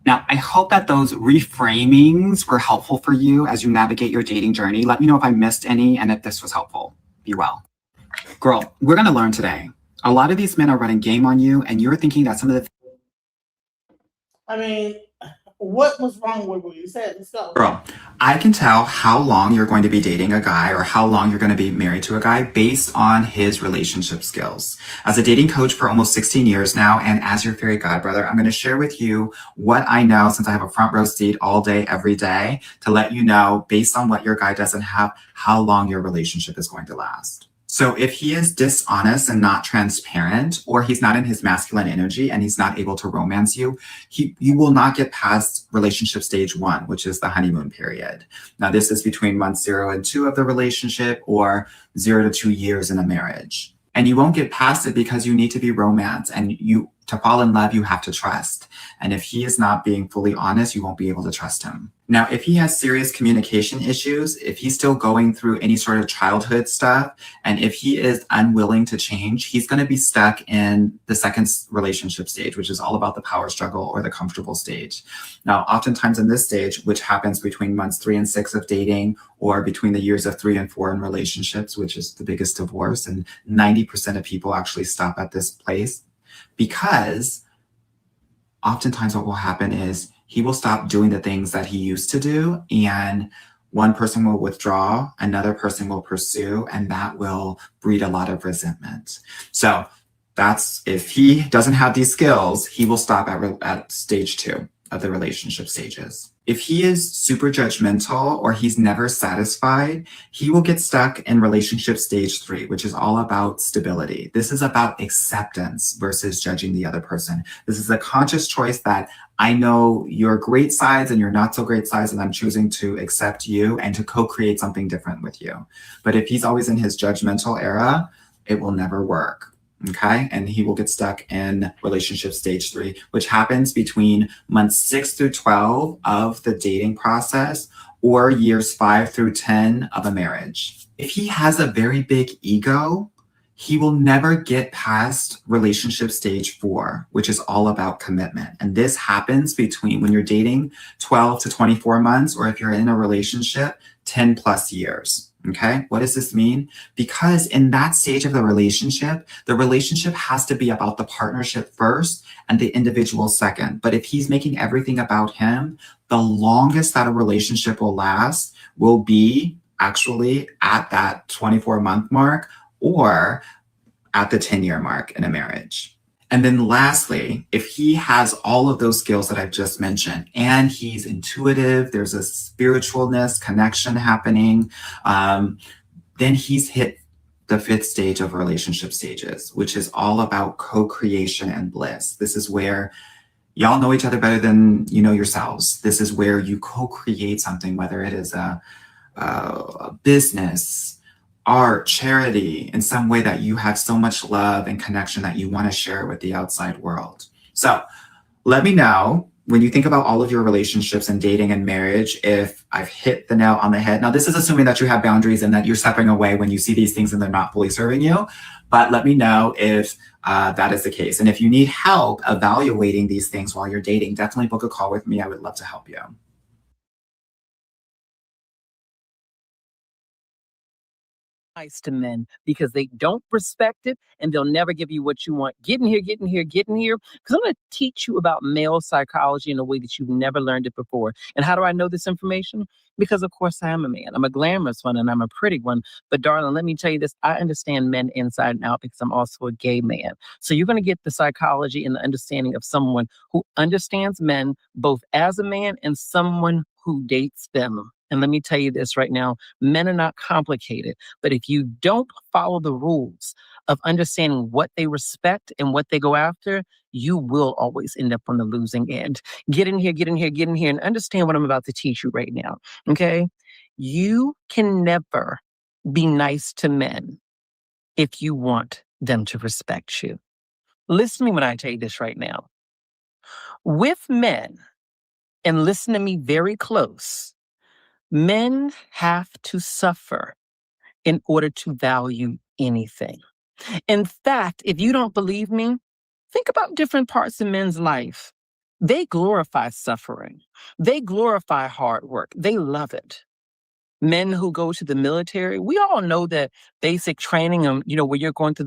Speaker 5: Now, I hope that those reframings were helpful for you as you navigate your dating journey. Let me know if I missed any and if this was helpful. Be well. Girl, we're going to learn today. A lot of these men are running game on you and you're thinking that some of the...
Speaker 3: What was wrong with what you said? Let's go.
Speaker 5: Girl, I can tell how long you're going to be dating a guy or how long you're going to be married to a guy based on his relationship skills. As a dating coach for almost 16 years now, and as your fairy godbrother, I'm going to share with you what I know since I have a front row seat all day, every day, to let you know, based on what your guy doesn't have, how long your relationship is going to last. So if he is dishonest and not transparent, or he's not in his masculine energy and he's not able to romance you, you will not get past relationship stage 1, which is the honeymoon period. Now, this is between months 0 and 2 of the relationship or 0 to 2 years in a marriage. And you won't get past it because you need to be romanced, and to fall in love, you have to trust. And if he is not being fully honest, you won't be able to trust him. Now, if he has serious communication issues, if he's still going through any sort of childhood stuff, and if he is unwilling to change, he's going to be stuck in the second relationship stage, which is all about the power struggle or the comfortable stage. Now, oftentimes in this stage, which happens between months 3 and 6 of dating, or between the years of 3 and 4 in relationships, which is the biggest divorce, and 90% of people actually stop at this place, because oftentimes what will happen is he will stop doing the things that he used to do, and one person will withdraw, another person will pursue, and that will breed a lot of resentment. So that's, if he doesn't have these skills, he will stop at stage 2 of the relationship stages. If he is super judgmental or he's never satisfied, he will get stuck in relationship stage 3, which is all about stability. This is about acceptance versus judging the other person. This is a conscious choice that I know your great sides and your not so great sides, and I'm choosing to accept you and to co-create something different with you. But if he's always in his judgmental era, it will never work. Okay, and he will get stuck in relationship stage 3, which happens between months 6 through 12 of the dating process, or years 5 through 10 of a marriage. If he has a very big ego, he will never get past relationship stage 4, which is all about commitment. And this happens between when you're dating 12 to 24 months, or if you're in a relationship, 10 plus years. Okay, what does this mean? Because in that stage of the relationship has to be about the partnership first, and the individual second. But if he's making everything about him, the longest that a relationship will last will be actually at that 24-month mark or at the 10-year mark in a marriage. And then lastly, if he has all of those skills that I've just mentioned and he's intuitive, there's a spiritualness connection happening, then he's hit the 5th stage of relationship stages, which is all about co-creation and bliss. This is where y'all know each other better than you know yourselves. This is where you co-create something, whether it is a business, art, charity, in some way that you have so much love and connection that you want to share with the outside world. So let me know when you think about all of your relationships and dating and marriage, if I've hit the nail on the head. Now, this is assuming that you have boundaries and that you're stepping away when you see these things and they're not fully serving you. But let me know if that is the case. And if you need help evaluating these things while you're dating, definitely book a call with me. I would love to help you.
Speaker 4: Nice to men because they don't respect it and they'll never give you what you want. Get in here, get in here, get in here. Because I'm going to teach you about male psychology in a way that you've never learned it before. And how do I know this information? Because, of course, I am a man. I'm a glamorous one and I'm a pretty one. But, darling, let me tell you this. I understand men inside and out because I'm also a gay man. So you're going to get the psychology and the understanding of someone who understands men both as a man and someone who dates them. And let me tell you this right now, men are not complicated. But if you don't follow the rules of understanding what they respect and what they go after, you will always end up on the losing end. Get in here, get in here, get in here, and understand what I'm about to teach you right now. Okay? You can never be nice to men if you want them to respect you. Listen to me when I tell you this right now. With men, and listen to me very close, men have to suffer in order to value anything. In fact, if you don't believe me, think about different parts of men's life. They glorify suffering. They glorify hard work. They love it. Men who go to the military, we all know that basic training, where you're going through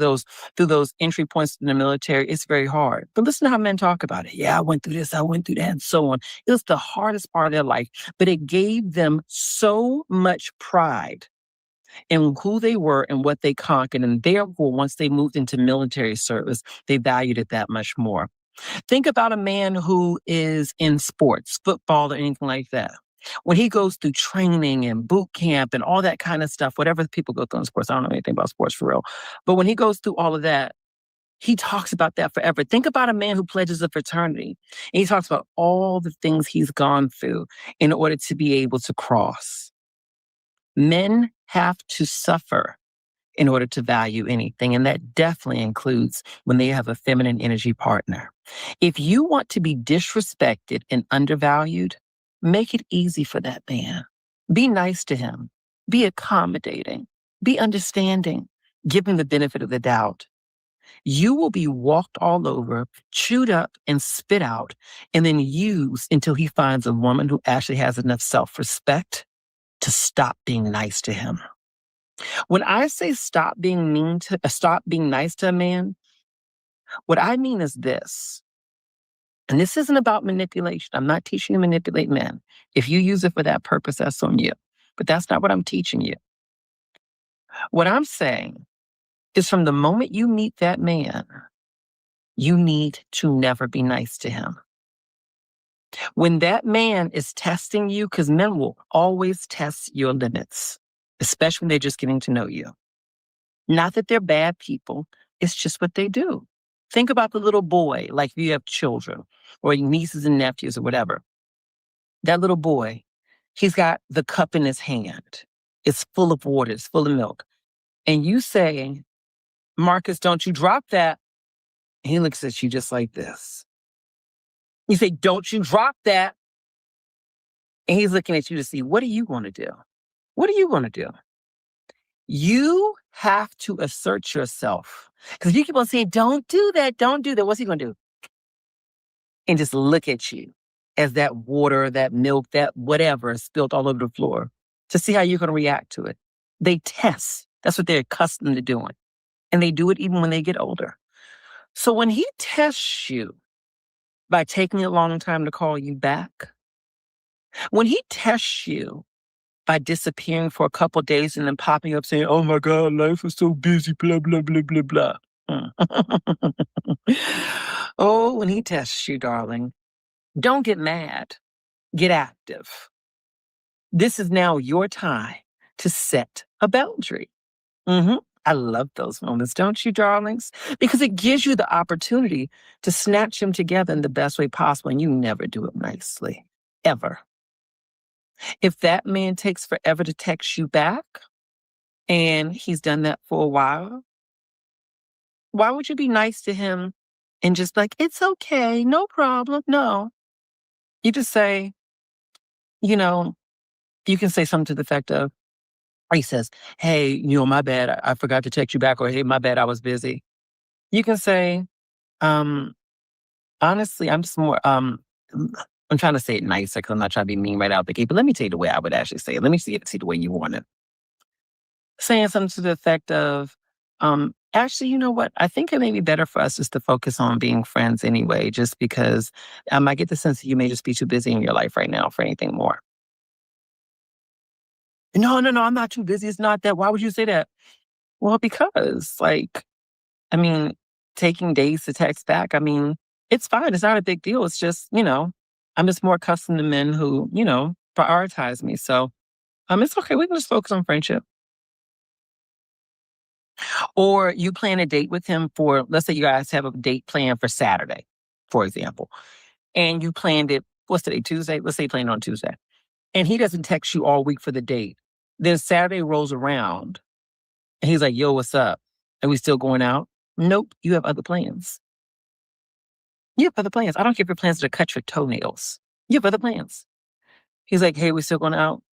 Speaker 4: those entry points in the military, it's very hard. But listen to how men talk about it. Yeah, I went through this, I went through that, and so on. It was the hardest part of their life, but it gave them so much pride in who they were and what they conquered. And therefore, once they moved into military service, they valued it that much more. Think about a man who is in sports, football or anything like that. When he goes through training and boot camp and all that kind of stuff, whatever people go through in sports, I don't know anything about sports for real. But when he goes through all of that, he talks about that forever. Think about a man who pledges a fraternity. And he talks about all the things he's gone through in order to be able to cross. Men have to suffer in order to value anything. And that definitely includes when they have a feminine energy partner. If you want to be disrespected and undervalued, make it easy for that man. Be nice to him. Be accommodating. Be understanding. Give him the benefit of the doubt. You will be walked all over, chewed up and spit out, and then used until he finds a woman who actually has enough self-respect to stop being nice to him. When I say stop being nice to a man, what I mean is this. And this isn't about manipulation. I'm not teaching you to manipulate men. If you use it for that purpose, that's on you. But that's not what I'm teaching you. What I'm saying is from the moment you meet that man, you need to never be nice to him. When that man is testing you, because men will always test your limits, especially when they're just getting to know you. Not that they're bad people. It's just what they do. Think about the little boy, like if you have children or nieces and nephews or whatever. That little boy, he's got the cup in his hand. It's full of water. It's full of milk. And you say, Marcus, don't you drop that. And he looks at you just like this. You say, don't you drop that. And he's looking at you to see, what are you going to do? What are you going to do? You have to assert yourself. Because if you keep on saying, don't do that, don't do that, what's he going to do? And just look at you as that water, that milk, that whatever is spilled all over the floor to see how you're going to react to it. They test. That's what they're accustomed to doing. And they do it even when they get older. So when he tests you, by taking a long time to call you back. When he tests you by disappearing for a couple days and then popping up saying, "Oh my God, life is so busy, blah, blah, blah, blah, blah." Oh, when he tests you, darling, don't get mad. Get active. This is now your time to set a boundary. I love those moments, don't you, darlings? Because it gives you the opportunity to snatch them together in the best way possible, and you never do it nicely, ever. If that man takes forever to text you back, and he's done that for a while, why would you be nice to him and just like, "It's okay, no problem"? No. You just say, you know, you can say something to the effect of, or he says, "Hey, my bad, I forgot to text you back," or "Hey, my bad, I was busy." You can say, um, honestly, I'm just more, I'm trying to say it nicer because I'm not trying to be mean right out the gate, but let me tell you the way I would actually say it. Let me see the way you want it. Saying something to the effect of, actually, you know what? I think it may be better for us just to focus on being friends anyway, just because I get the sense that you may just be too busy in your life right now for anything more. No, no, no, I'm not too busy. It's not that. Why would you say that? Well, because, like, I mean, taking days to text back, I mean, it's fine. It's not a big deal. It's just, I'm just more accustomed to men who, prioritize me. So it's okay. We can just focus on friendship. Or you plan a date with him for, let's say you guys have a date planned for Saturday, for example, and you planned it, what's today, Tuesday? Let's say you planned on Tuesday. And he doesn't text you all week for the date. Then Saturday rolls around and he's like, "Yo, what's up? Are we still going out?" Nope, you have other plans. You have other plans. I don't care if your plans are to cut your toenails. You have other plans. He's like, "Hey, we still going out?"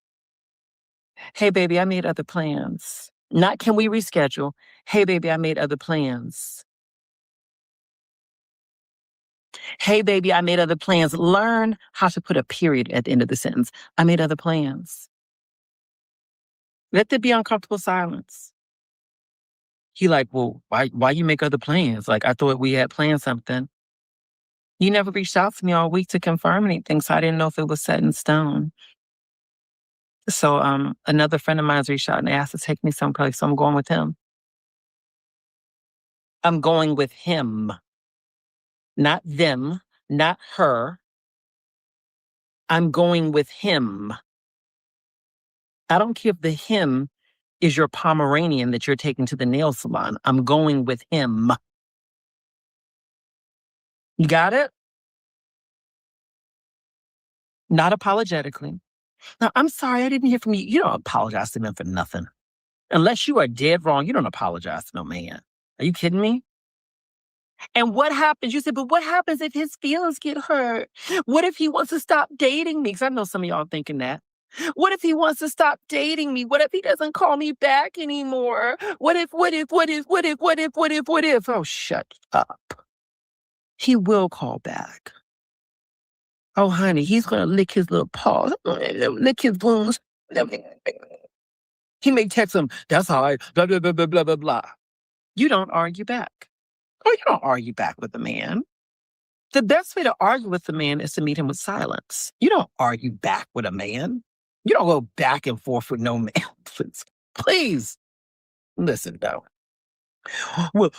Speaker 4: "Hey, baby, I made other plans." Not, "Can we reschedule?" "Hey, baby, I made other plans." "Hey, baby, I made other plans." Learn how to put a period at the end of the sentence. "I made other plans." Let there be uncomfortable silence. He like, "Well, why you make other plans? Like, I thought we had planned something." "You never reached out to me all week to confirm anything, so I didn't know if it was set in stone." So another friend of mine reached out and asked to take me someplace, so I'm going with him. I'm going with him, not them, not her. I'm going with him. I don't care if the him is your Pomeranian that you're taking to the nail salon. I'm going with him. You got it? Not apologetically. "Now, I'm sorry, I didn't hear from you." You don't apologize to men for nothing. Unless you are dead wrong, you don't apologize to no man. Are you kidding me? And what happens? You said, "But what happens if his feelings get hurt? What if he wants to stop dating me?" Because I know some of y'all thinking that. "What if he wants to stop dating me? What if he doesn't call me back anymore? What if, what if, what if, what if, what if, what if, what if?" Oh, shut up. He will call back. Oh, honey, he's going to lick his little paws, lick his wounds. He may text him, "That's all right, blah, blah, blah, blah, blah, blah, blah." You don't argue back. Oh, you don't argue back with a man. The best way to argue with a man is to meet him with silence. You don't argue back with a man. You don't go back and forth with no man. Please. Listen, though. "Well,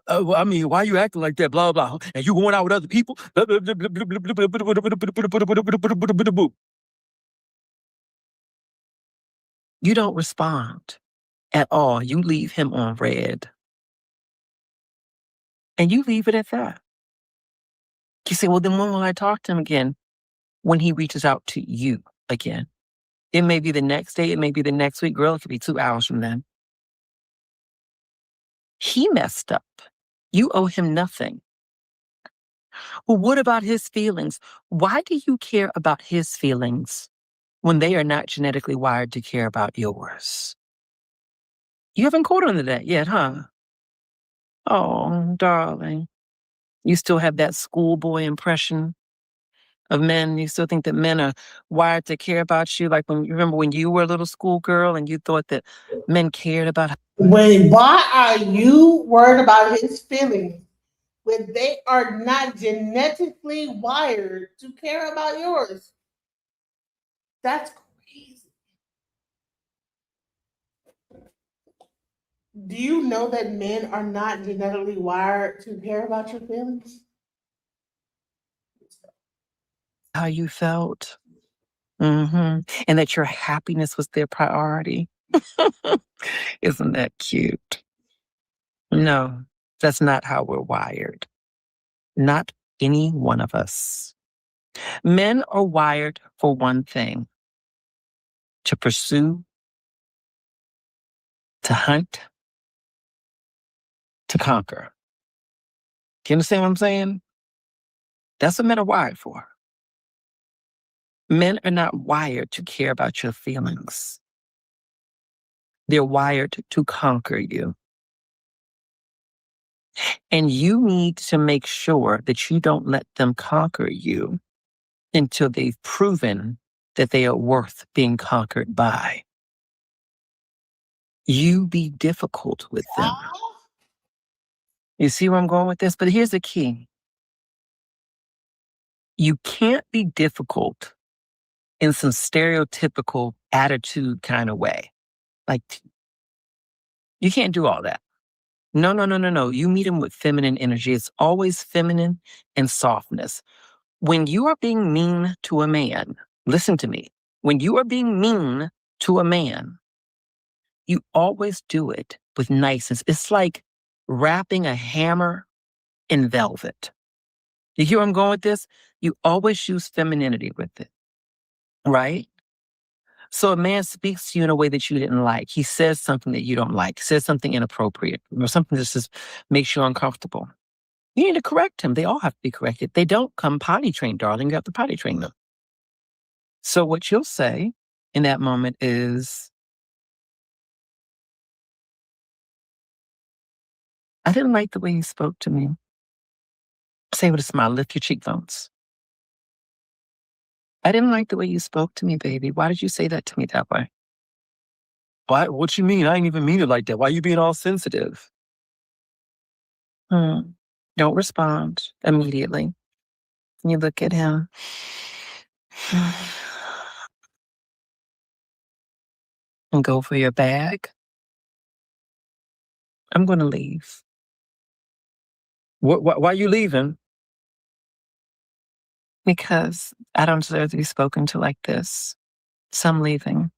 Speaker 4: I mean, why you acting like that? Blah, blah. And you going out with other people?" You don't respond at all. You leave him on red. And you leave it at that. You say, "Well, then when will I talk to him again?" When he reaches out to you again. It may be the next day, it may be the next week. Girl, it could be 2 hours from then. He messed up. You owe him nothing. Well, what about his feelings? Why do you care about his feelings when they are not genetically wired to care about yours? You haven't caught on to that yet, huh? Oh, darling. You still have that schoolboy impression of men. You still think that men are wired to care about you. Like when you remember when you were a little schoolgirl and you thought that men cared about.
Speaker 3: Why are you worried about his feelings? when they are not genetically wired to care about yours. That's crazy. Do you know that men are not genetically wired to care about your feelings?
Speaker 4: How you felt. And that your happiness was their priority. Isn't that cute? No, that's not how we're wired. Not any one of us. Men are wired for one thing: to pursue, to hunt, to conquer. Do you understand what I'm saying? That's what men are wired for. Men are not wired to care about your feelings. They're wired to conquer you. And you need to make sure that you don't let them conquer you until they've proven that they are worth being conquered by. You be difficult with them. You see where I'm going with this? But here's the key. You can't be difficult in some stereotypical attitude kind of way. Like, you can't do all that. No, no, no, no, no. You meet them with feminine energy. It's always feminine and softness. When you are being mean to a man, listen to me. When you are being mean to a man, you always do it with niceness. It's like wrapping a hammer in velvet. You hear where I'm going with this? You always use femininity with it, right? So a man speaks to you in a way that you didn't like. He says something that you don't like, says something inappropriate, or something that just makes you uncomfortable. You need to correct him. They all have to be corrected. They don't come potty trained, darling. You have to potty train them. So what you'll say in that moment is, I didn't like the way you spoke to me. Say with a smile, lift your cheekbones. I didn't like the way you spoke to me, baby. Why did you say that to me that way? Why? What you mean? I didn't even mean it like that. Why are you being all sensitive? Don't respond immediately. You look at him. And go for your bag. I'm going to leave. Why are you leaving? Because I don't deserve to be spoken to like this. So I'm leaving.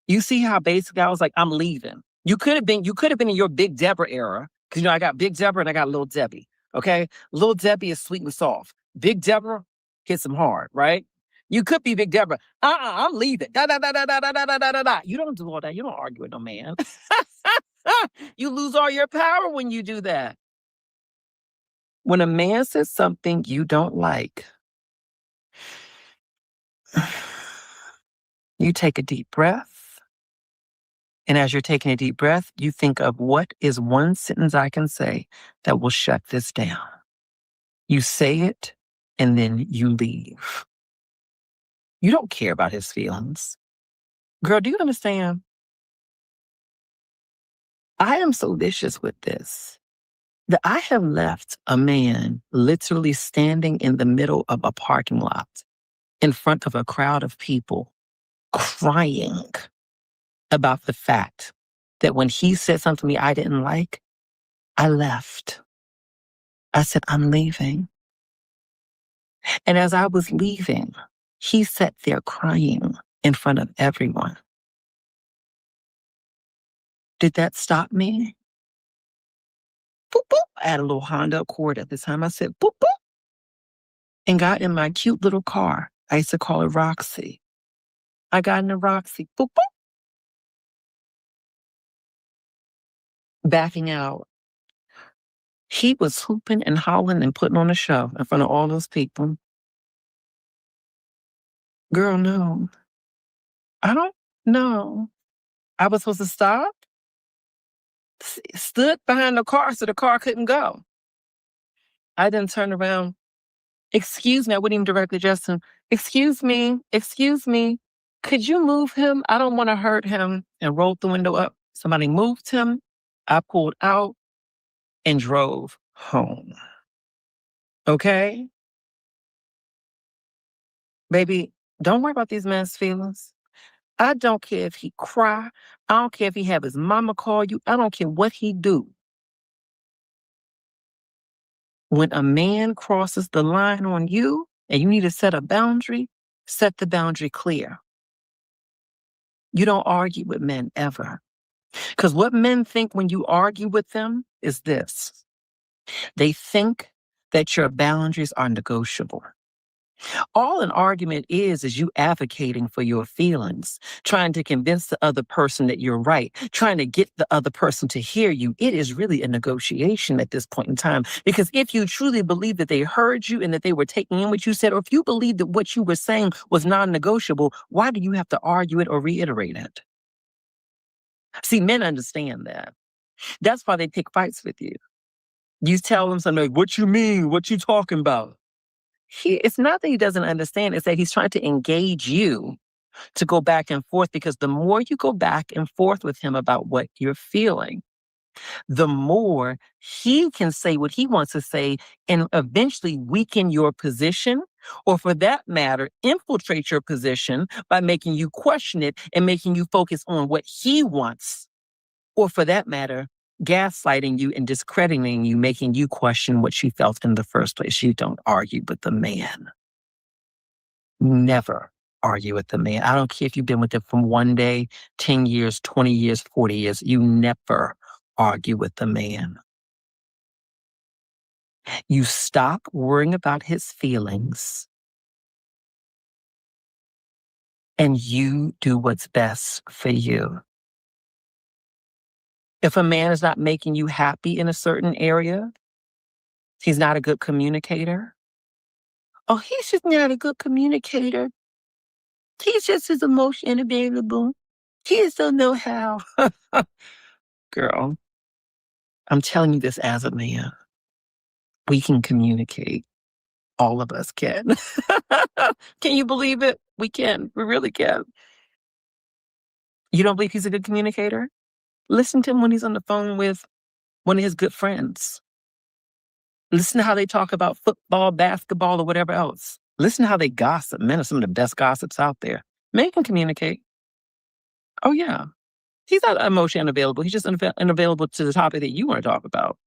Speaker 4: You see how basic I was? Like, I'm leaving. You could have been in your Big Deborah era. Because, I got Big Deborah and I got Little Debbie. Okay? Little Debbie is sweet and soft. Big Deborah hits them hard, right? You could be Big Deborah. I'm leaving. Da, da, da, da, da, da, da, da, da, da. You don't do all that. You don't argue with no man. You lose all your power when you do that. When a man says something you don't like, you take a deep breath. And as you're taking a deep breath, you think of what is one sentence I can say that will shut this down. You say it, and then you leave. You don't care about his feelings. Girl, do you understand? I am so vicious with this that I have left a man literally standing in the middle of a parking lot in front of a crowd of people crying about the fact that when he said something to me I didn't like, I left. I said, I'm leaving. And as I was leaving, he sat there crying in front of everyone. Did that stop me? Boop, boop. I had a little Honda Accord at the time. I said, boop, boop, and got in my cute little car. I used to call it Roxy. I got in the Roxy, boop, boop, backing out. He was hooping and hollering and putting on a show in front of all those people. Girl, no. I don't know. I was supposed to stop, stood behind the car so the car couldn't go. I then turned around. Excuse me, I wouldn't even directly address him. Excuse me, could you move him? I don't want to hurt him. And rolled the window up. Somebody moved him. I pulled out. and drove home. Okay? Baby, don't worry about these men's feelings. I don't care if he cry. I don't care if he have his mama call you. I don't care what he do. When a man crosses the line on you and you need to set a boundary, set the boundary clear. You don't argue with men ever. Because what men think when you argue with them is this. They think that your boundaries are negotiable. All an argument is you advocating for your feelings, trying to convince the other person that you're right, trying to get the other person to hear you. It is really a negotiation at this point in time. Because if you truly believe that they heard you and that they were taking in what you said, or if you believe that what you were saying was non-negotiable, why do you have to argue it or reiterate it? See, men understand that. That's why they pick fights with you. You tell them something like, what you mean? What you talking about? It's not that he doesn't understand, it's that he's trying to engage you to go back and forth, because the more you go back and forth with him about what you're feeling, the more he can say what he wants to say and eventually weaken your position, or for that matter, infiltrate your position by making you question it and making you focus on what he wants, or for that matter, gaslighting you and discrediting you, making you question what you felt in the first place. You don't argue with the man. Never argue with the man. I don't care if you've been with him from 1 day, 10 years, 20 years, 40 years. You never argue with the man. You stop worrying about his feelings and you do what's best for you. If a man is not making you happy in a certain area, he's not a good communicator. Oh, he's just not a good communicator. He's just his emotion unavailable. He just don't know how. Girl, I'm telling you this as a man. We can communicate. All of us can. Can you believe it? We can. We really can. You don't believe he's a good communicator? Listen to him when he's on the phone with one of his good friends. Listen to how they talk about football, basketball, or whatever else. Listen to how they gossip. Men are some of the best gossips out there. Men can communicate. Oh, yeah. He's not emotionally unavailable. He's just unavailable to the topic that you want to talk about.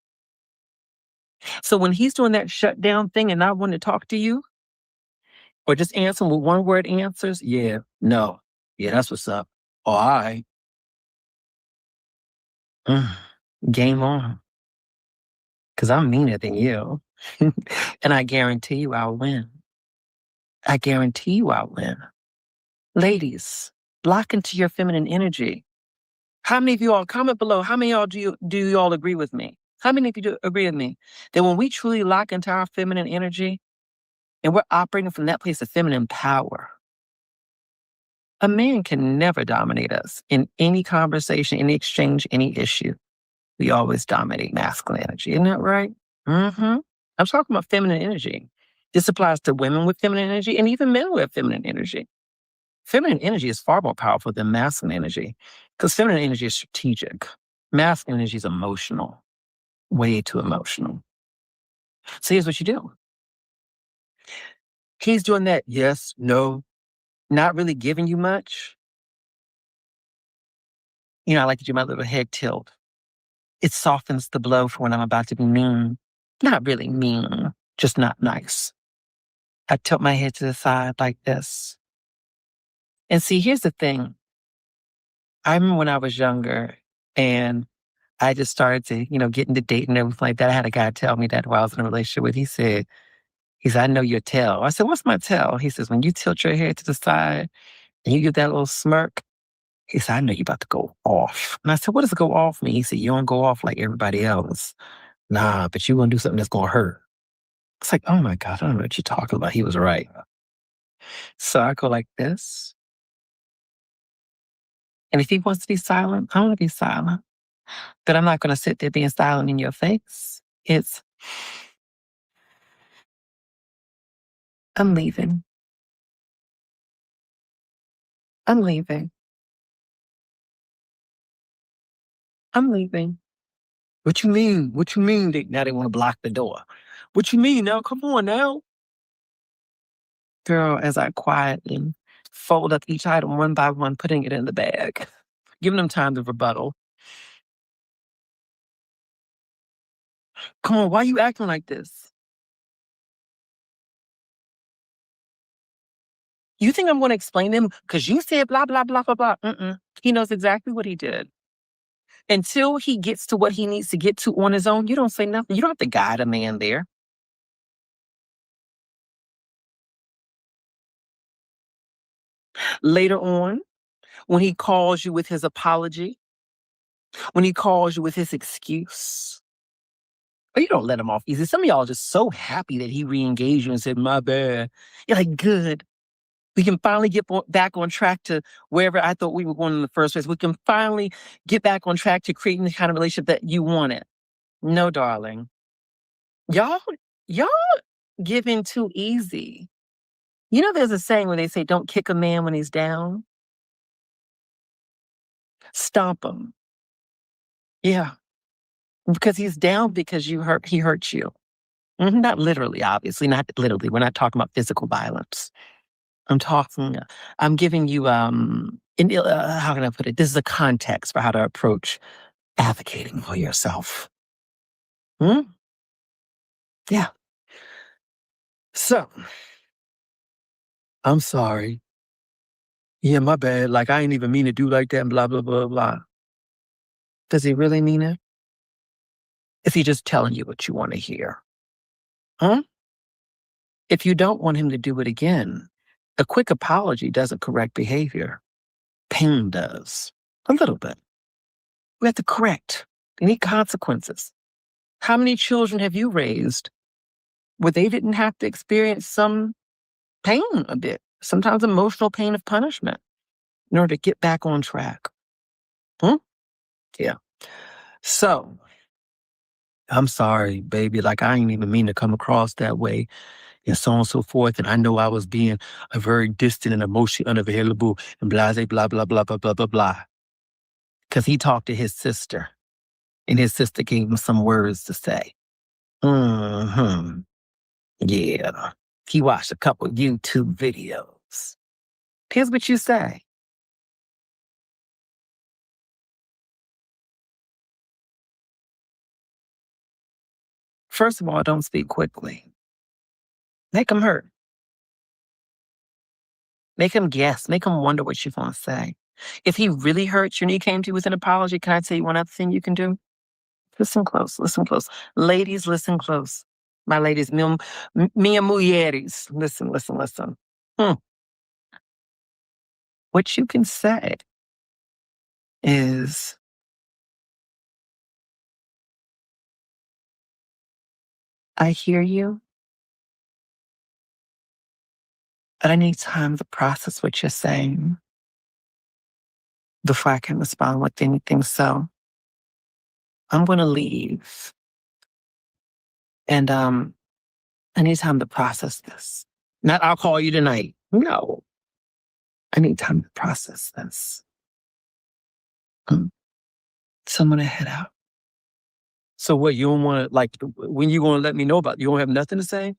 Speaker 4: So when he's doing that shutdown thing and not wanting to talk to you, or just answering with one word answers, yeah, no, yeah, that's what's up. Oh, all right. Game on. Because I'm meaner than you. And I guarantee you I'll win. I guarantee you I'll win. Ladies, lock into your feminine energy. How many of you all, comment below, how many of y'all do you all agree with me? How many of you do agree with me that when we truly lock into our feminine energy and we're operating from that place of feminine power, a man can never dominate us in any conversation, any exchange, any issue. We always dominate masculine energy. Isn't that right? Mm-hmm. I'm talking about feminine energy. This applies to women with feminine energy and even men with feminine energy. Feminine energy is far more powerful than masculine energy because feminine energy is strategic. Masculine energy is emotional, way too emotional. So here's what you do. He's doing that yes, no, not really giving you much. You know, I like to do my little head tilt. It softens the blow for when I'm about to be mean. Not really mean, just not nice. I tilt my head to the side like this. And see, here's the thing. I remember when I was younger and I just started to, get into dating and everything like that. I had a guy tell me that while I was in a relationship with, he said, I know your tell. I said, what's my tell? He says, when you tilt your head to the side and you give that little smirk, he said, I know you about to go off. And I said, what does go off mean? He said, you don't go off like everybody else. Nah, but you're going to do something that's going to hurt. It's like, oh my God, I don't know what you're talking about. He was right. So I go like this. And if he wants to be silent, I want to be silent. But I'm not going to sit there being silent in your face. I'm leaving. I'm leaving. I'm leaving. What you mean? What you mean? Now they want to block the door. What you mean now? Come on now. Girl, as I quietly fold up each item one by one, putting it in the bag, giving them time to rebuttal. Come on, why you acting like this? You think I'm going to explain to him because you said blah, blah, blah, blah, blah. He knows exactly what he did. Until he gets to what he needs to get to on his own, you don't say nothing. You don't have to guide a man there. Later on, when he calls you with his apology, when he calls you with his excuse, or you don't let him off easy. Some of y'all are just so happy that he re-engaged you and said, my bad. You're like, good. We can finally get back on track to wherever I thought we were going in the first place. We can finally get back on track to creating the kind of relationship that you wanted. No, darling. Y'all give in too easy. You know, there's a saying where they say, don't kick a man when he's down. Stomp him. Yeah. Because he's down because he hurt you. Not literally, obviously, not literally. We're not talking about physical violence. I'm giving you, how can I put it? This is a context for how to approach advocating for yourself. Yeah. So, I'm sorry. Yeah, my bad. Like, I ain't even mean to do like that and blah, blah, blah, blah. Does he really mean it? Is he just telling you what you want to hear? If you don't want him to do it again, a quick apology doesn't correct behavior. Pain does. A little bit. We have to correct. They need consequences. How many children have you raised where they didn't have to experience some pain a bit, sometimes emotional pain of punishment in order to get back on track? Yeah. So, I'm sorry, baby. Like, I ain't even mean to come across that way and so on and so forth. And I know I was being a very distant and emotionally unavailable and blah, blah, blah, blah, blah, blah, blah, blah. Because he talked to his sister and his sister gave him some words to say. Yeah. He watched a couple YouTube videos. Here's what you say. First of all, don't speak quickly. Make him hurt. Make him guess. Make him wonder what you're going to say. If he really hurts you and he came to you with an apology, can I tell you one other thing you can do? Listen close. Listen close. Ladies, listen close. My ladies, mia mujeres. Listen, listen, listen. What you can say is, I hear you, but I need time to process what you're saying before I can respond with anything. So I'm going to leave. And I need time to process this. Not, I'll call you tonight. No. I need time to process this. So I'm going to head out. So what, you don't want to, like, when you going to let me know about it? You don't have nothing to say?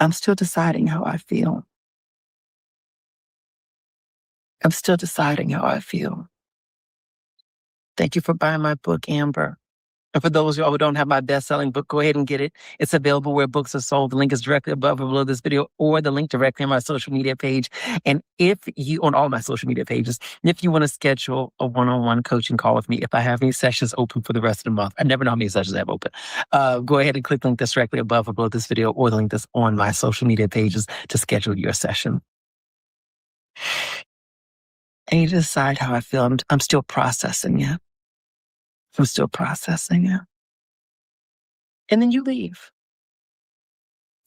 Speaker 4: I'm still deciding how I feel. I'm still deciding how I feel. Thank you for buying my book, Amber. And for those of y'all who don't have my best-selling book, go ahead and get it. It's available where books are sold. The link is directly above or below this video, or the link directly on my social media page. And if you, on all my social media pages, and if you want to schedule a one-on-one coaching call with me, if I have any sessions open for the rest of the month, I never know how many sessions I have open, go ahead and click the link that's directly above or below this video, or the link that's on my social media pages to schedule your session. And you decide how I feel. I'm still processing it. I'm still processing it. And then you leave.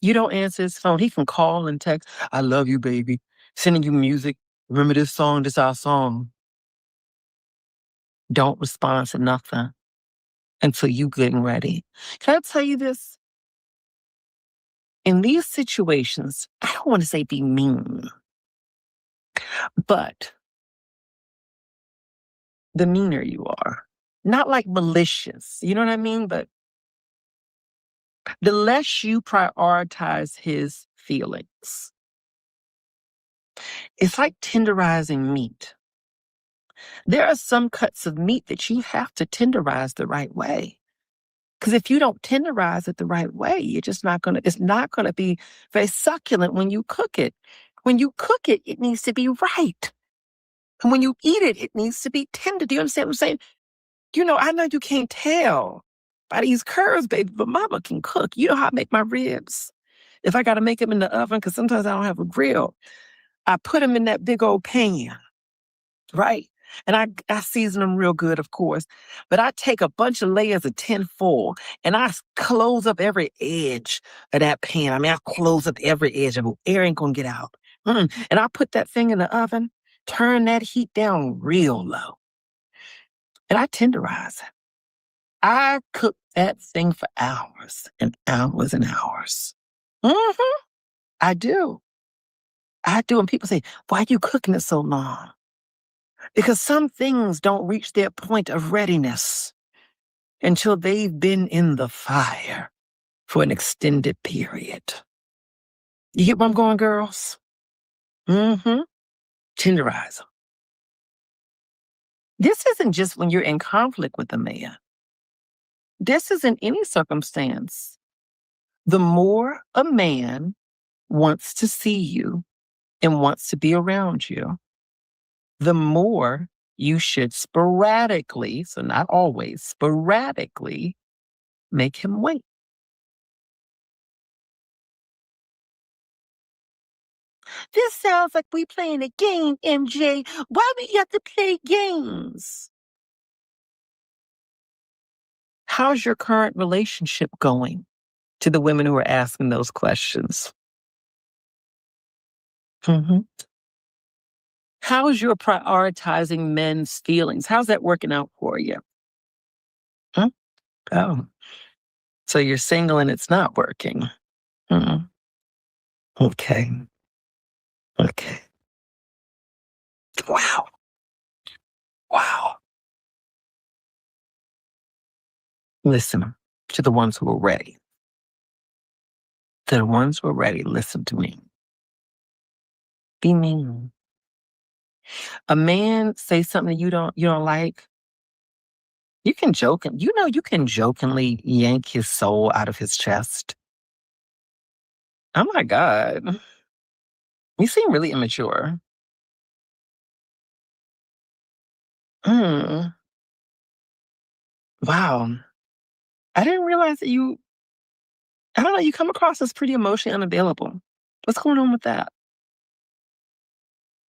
Speaker 4: You don't answer his phone. He can call and text, I love you, baby. Sending you music. Remember this song? This is our song. Don't respond to nothing until you getting ready. Can I tell you this? In these situations, I don't want to say be mean, but the meaner you are. Not like malicious, you know what I mean? But the less you prioritize his feelings. It's like tenderizing meat. There are some cuts of meat that you have to tenderize the right way. Because if you don't tenderize it the right way, it's not gonna be very succulent when you cook it. When you cook it, it needs to be right. And when you eat it, it needs to be tender. Do you understand what I'm saying? I know you can't tell by these curves, baby, but mama can cook. You know how I make my ribs? If I got to make them in the oven, because sometimes I don't have a grill, I put them in that big old pan, right? And I season them real good, of course. But I take a bunch of layers of tin foil and I close up every edge of that pan. I mean, I close up every edge of it. Air ain't going to get out. And I put that thing in the oven, turn that heat down real low, and I tenderize it. I cook that thing for hours and hours and hours. hmm I do. I do. And people say, why are you cooking it so long? Because some things don't reach their point of readiness until they've been in the fire for an extended period. You get where I'm going, girls? Mm-hmm. Tenderize them. This isn't just when you're in conflict with a man. This is in any circumstance. The more a man wants to see you and wants to be around you, the more you should sporadically, so not always, sporadically make him wait. This sounds like we playing a game, MJ. Why we got to play games? How's your current relationship going? To the women who are asking those questions. hmm How's your prioritizing men's feelings? How's that working out for you? Hmm? Oh, so you're single and it's not working. Hmm. Okay. Okay. Wow. Wow. Listen to the ones who are ready. The ones who are ready, listen to me. Be mean. A man say something you don't like, you can jokingly yank his soul out of his chest. Oh my God. You seem really immature. Mm, wow. I didn't realize that I don't know, you come across as pretty emotionally unavailable. What's going on with that?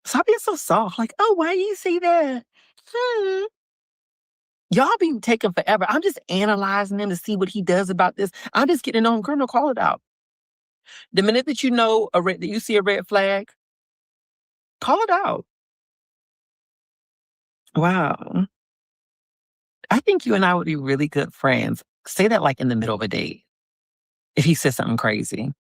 Speaker 4: Stop being so soft. Like, oh, why you say that? Hmm. Y'all be taking forever. I'm just analyzing him to see what he does about this. I'm just getting on. Girl, no, call it out. The minute that that you see a red flag, call it out. Wow. I think you and I would be really good friends. Say that like in the middle of a date. If he says something crazy,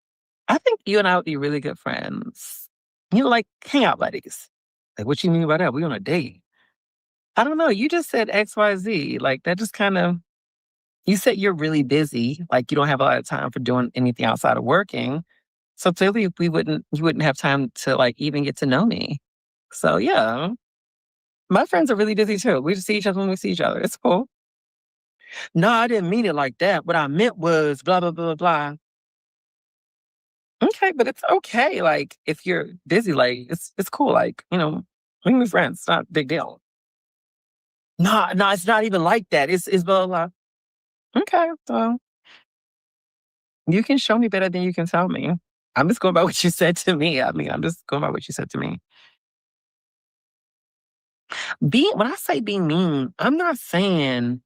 Speaker 4: I think you and I would be really good friends. Like hangout buddies. Like, what you mean by that? We on a date. I don't know. You just said XYZ. Like that just kind of, you said you're really busy. Like you don't have a lot of time for doing anything outside of working. So clearly you wouldn't have time to like even get to know me. So yeah, my friends are really busy too. We just see each other when we see each other. It's cool. No, I didn't mean it like that. What I meant was blah, blah, blah, blah. Okay, but it's okay. Like if you're busy, like it's cool. Like, we can be friends. It's not a big deal. No, it's not even like that. It's blah, blah, blah. Okay, so you can show me better than you can tell me. I'm just going by what you said to me. I mean, I'm just going by what you said to me. When I say be mean, I'm not saying,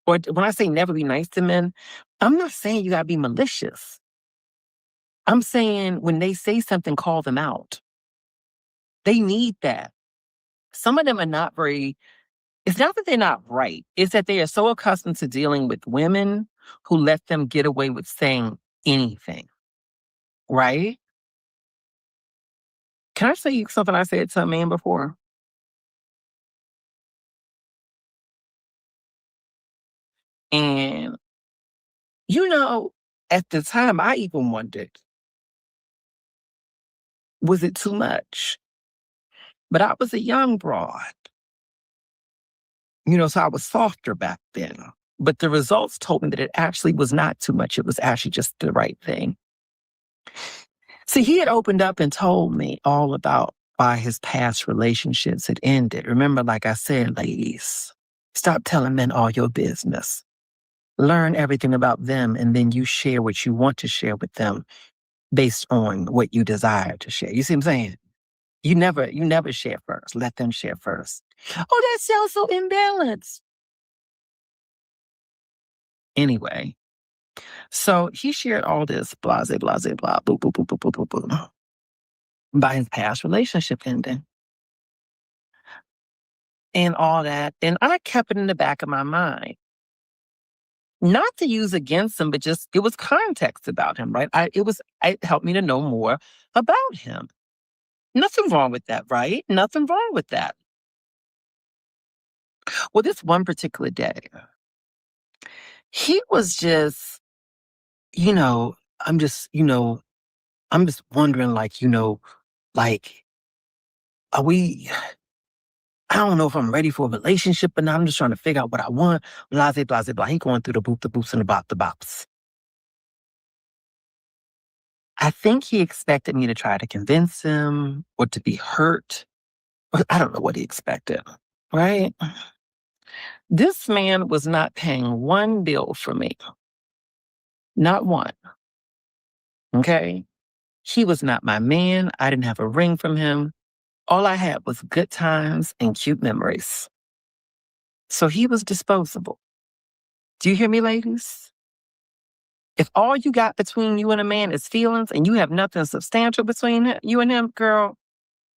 Speaker 4: or when I say never be nice to men, I'm not saying you gotta be malicious. I'm saying when they say something, call them out. They need that. Some of them are not it's not that they're not right. It's that they are so accustomed to dealing with women who let them get away with saying anything. Right? Can I say something I said to a man before? And, you know, at the time, I even wondered, was it too much? But I was a young broad, so I was softer back then. But the results told me that it actually was not too much. It was actually just the right thing. See, he had opened up and told me all about why his past relationships had ended. Remember, like I said, ladies, stop telling men all your business. Learn everything about them, and then you share what you want to share with them based on what you desire to share. You see what I'm saying? You never share first. Let them share first. Oh, that sounds so imbalanced. Anyway, so he shared all this blase, blase, blah, boop, boop, boop, boop, boop, boop, boop, by his past relationship ending and all that. And I kept it in the back of my mind. Not to use against him, but just it was context about him, right? It helped me to know more about him. Nothing wrong with that, right? Nothing wrong with that. Well, this one particular day, he was just, you know, I'm just, you know, I'm just wondering, like, are we, I don't know if I'm ready for a relationship, but now I'm just trying to figure out what I want. Blase, blase, blah. He going through the boops, and the bops. I think he expected me to try to convince him or to be hurt. I don't know what he expected, right? This man was not paying one bill for me. Not one. Okay? He was not my man. I didn't have a ring from him. All I had was good times and cute memories. So he was disposable. Do you hear me, ladies? If all you got between you and a man is feelings and you have nothing substantial between you and him, girl,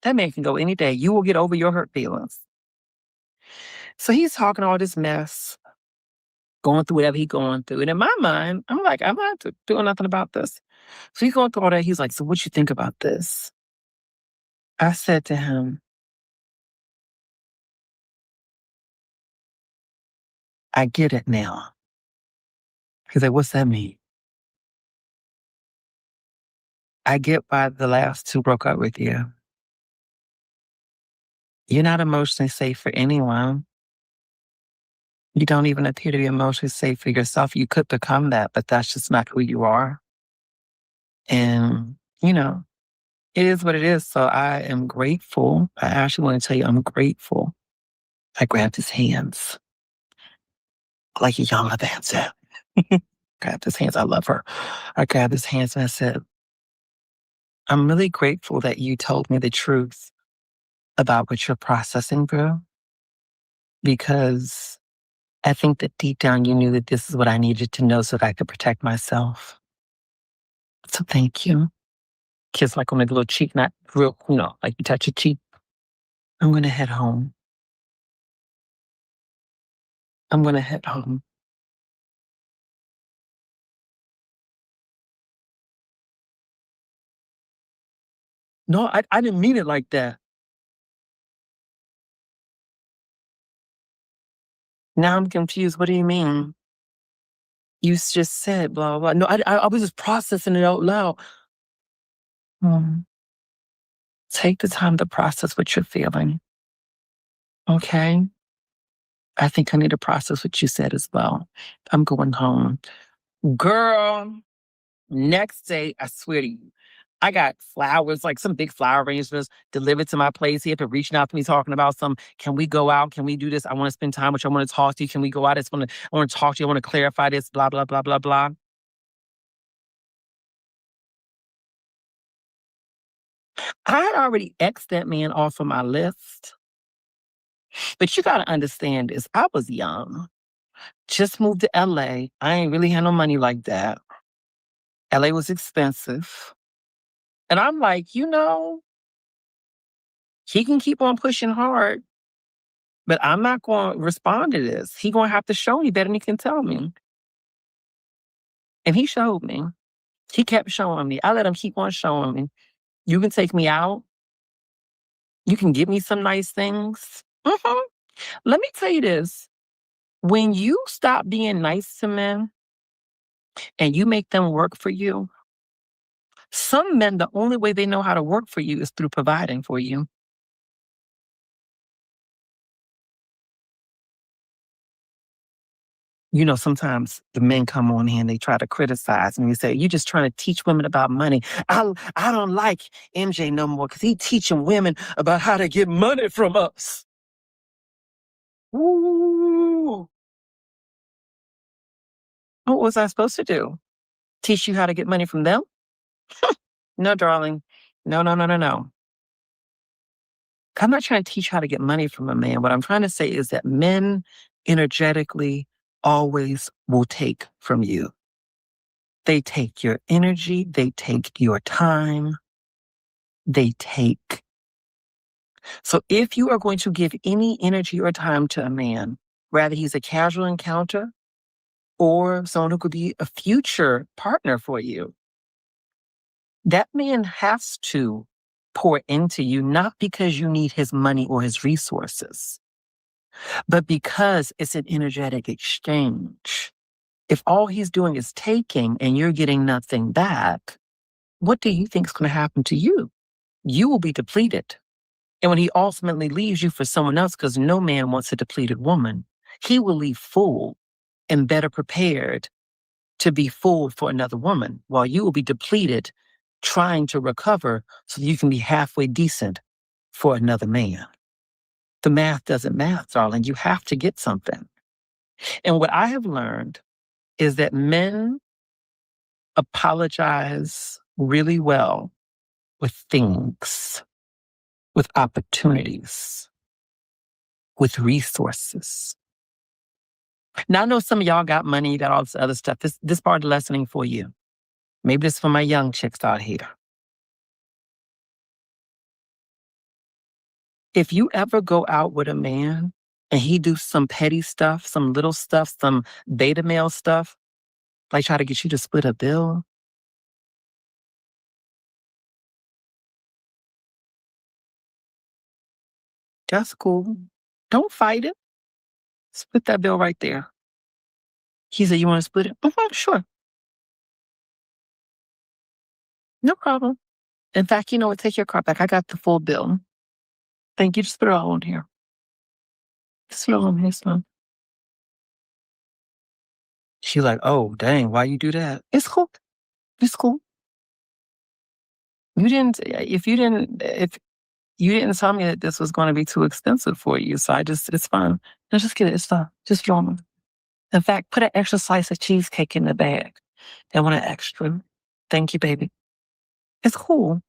Speaker 4: that man can go any day. You will get over your hurt feelings. So he's talking all this mess, going through whatever he's going through. And in my mind, I'm like, I'm not doing nothing about this. So he's going through all that. He's like, so what you think about this? I said to him, I get it now. He's like, what's that mean? I get why the last two broke up with you. You're not emotionally safe for anyone. You don't even appear to be emotionally safe for yourself. You could become that, but that's just not who you are. And, it is what it is. So I am grateful. I actually want to tell you, I'm grateful. I grabbed his hands like a young Avanza. Grabbed his hands. I love her. I grabbed his hands and I said, I'm really grateful that you told me the truth about what you're processing through, because I think that deep down you knew that this is what I needed to know so that I could protect myself. So thank you. Kiss like on a little cheek, not real, like you touch a cheek. I'm going to head home. I'm going to head home. No, I didn't mean it like that. Now I'm confused. What do you mean? You just said blah, blah, blah. No, I was just processing it out loud. Take the time to process what you're feeling. Okay? I think I need to process what you said as well. I'm going home. Girl, next day, I swear to you, I got flowers, like some big flower arrangements delivered to my place. He had been reaching out to me talking about can we go out? Can we do this? I want to spend time with you. I want to talk to you. Can we go out? I want to talk to you. I want to clarify this, blah, blah, blah, blah, blah. I had already X'd that man off of my list. But you got to understand this. I was young, just moved to LA. I ain't really had no money like that. LA was expensive. And I'm like, he can keep on pushing hard, but I'm not going to respond to this. He going to have to show me better than he can tell me. And he showed me. He kept showing me. I let him keep on showing me. You can take me out. You can give me some nice things. Let me tell you this. When you stop being nice to men and you make them work for you, some men, the only way they know how to work for you is through providing for you. You know, sometimes the men come on here and they try to criticize and they say, "You're just trying to teach women about money. I don't like MJ no more because he teaching women about how to get money from us." Ooh. What was I supposed to do? Teach you how to get money from them? No, darling. No, no, no, no, no. I'm not trying to teach you how to get money from a man. What I'm trying to say is that men energetically always will take from you. They take your energy, they take your time, they take. So if you are going to give any energy or time to a man, whether he's a casual encounter or someone who could be a future partner for you, that man has to pour into you, not because you need his money or his resources, but because it's an energetic exchange. If all he's doing is taking and you're getting nothing back, what do you think is going to happen to you? You will be depleted. And when he ultimately leaves you for someone else, because no man wants a depleted woman, he will leave full and better prepared to be full for another woman, while you will be depleted trying to recover so you can be halfway decent for another man. The math doesn't math, darling. You have to get something. And what I have learned is that men apologize really well with things, with opportunities, with resources. Now, I know some of y'all got money, you got all this other stuff. This part of the lesson ain't for you. Maybe this is for my young chicks out here. If you ever go out with a man and he do some petty stuff, some little stuff, some beta male stuff, like try to get you to split a bill, that's cool. Don't fight it. Split that bill right there. He said, "You want to split it?" Sure. No problem. In fact, you know what? Take your car back. I got the full bill. Thank you. Just put it all on here. Just put it all on here, son. She's like, "Oh, dang, why you do that?" It's cool. It's cool. If you didn't tell me that this was going to be too expensive for you, so it's fine. No, just get it. It's fine. Just throw them. In fact, put an extra slice of cheesecake in the bag. They want an extra. Thank you, baby. It's cool.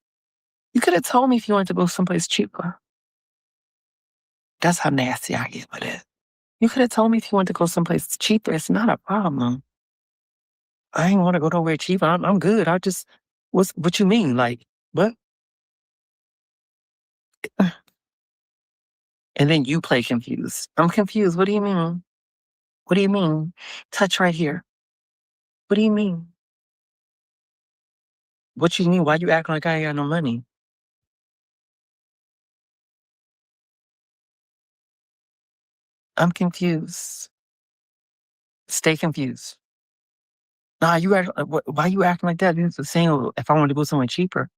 Speaker 4: You could have told me if you wanted to go someplace cheaper. That's how nasty I get with it. You could have told me if you wanted to go someplace cheaper. It's not a problem. I ain't want to go nowhere cheaper. I'm good. What you mean? Like, what? And then you play confused. I'm confused. What do you mean? What do you mean? Touch right here. What do you mean? What you mean? Why you acting like I ain't got no money? I'm confused. Stay confused. Nah, why you acting like that? It's the same if I wanted to go somewhere cheaper.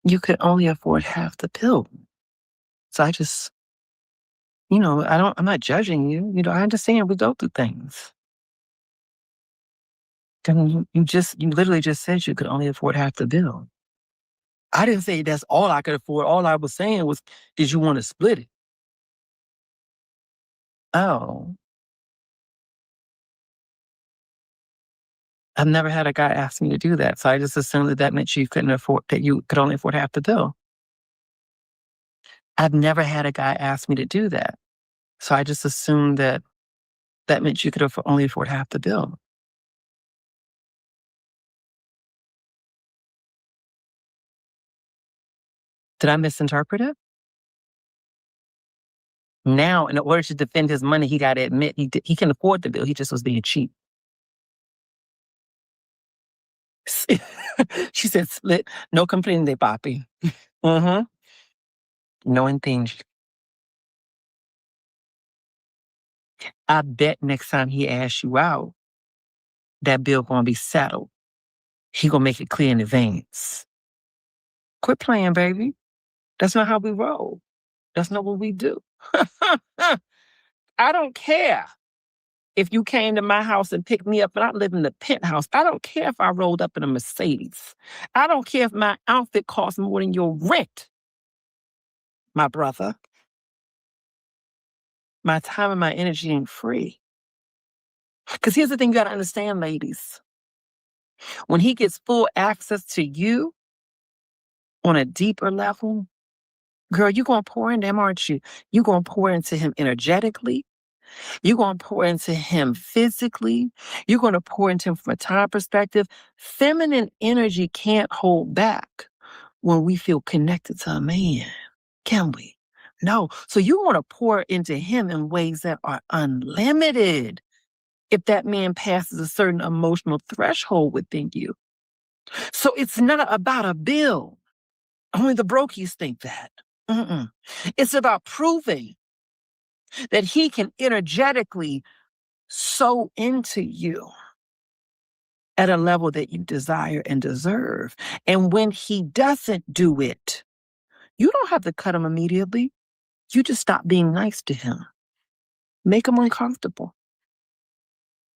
Speaker 4: You could only afford half the bill. So I just, I'm not judging you. I understand we go through things. Then you literally just said you could only afford half the bill. I didn't say that's all I could afford. All I was saying was, did you want to split it? Oh, I've never had a guy ask me to do that. So I just assumed that meant you could only afford half the bill. I've never had a guy ask me to do that. So I just assumed that meant you could only afford half the bill. Did I misinterpret it? Now, in order to defend his money, he got to admit he can afford the bill. He just was being cheap. She said, "Split, no complaining, they poppy." Mm-hmm. knowing things. I bet next time he asks you out, that bill gonna be settled. He gonna make it clear in advance. Quit playing, baby. That's not how we roll. That's not what we do. I don't care if you came to my house and picked me up and I live in the penthouse. I don't care if I rolled up in a Mercedes. I don't care if my outfit costs more than your rent, my brother. My time and my energy ain't free. Because here's the thing you got to understand, ladies. When he gets full access to you on a deeper level, girl, you're going to pour into him, aren't you? You're going to pour into him energetically. You're going to pour into him physically. You're going to pour into him from a time perspective. Feminine energy can't hold back when we feel connected to a man, can we? No. So you want to pour into him in ways that are unlimited if that man passes a certain emotional threshold within you. So it's not about a bill. Only the brokies think that. Mm-mm. It's about proving that he can energetically sow into you at a level that you desire and deserve. And when he doesn't do it, you don't have to cut him immediately. You just stop being nice to him. Make him uncomfortable.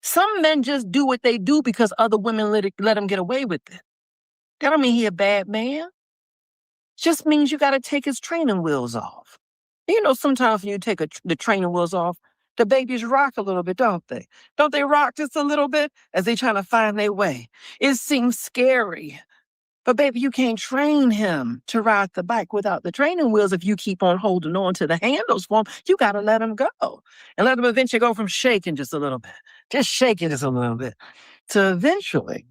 Speaker 4: Some men just do what they do because other women let him get away with it. That don't mean he a bad man. Just means you got to take his training wheels off. You know, sometimes when you take the training wheels off, the babies rock a little bit, don't they? Don't they rock just a little bit as they trying to find their way? It seems scary. But baby, you can't train him to ride the bike without the training wheels if you keep on holding on to the handles for him. You got to let him go and let him eventually go from shaking just a little bit, just shaking just a little bit, to eventually,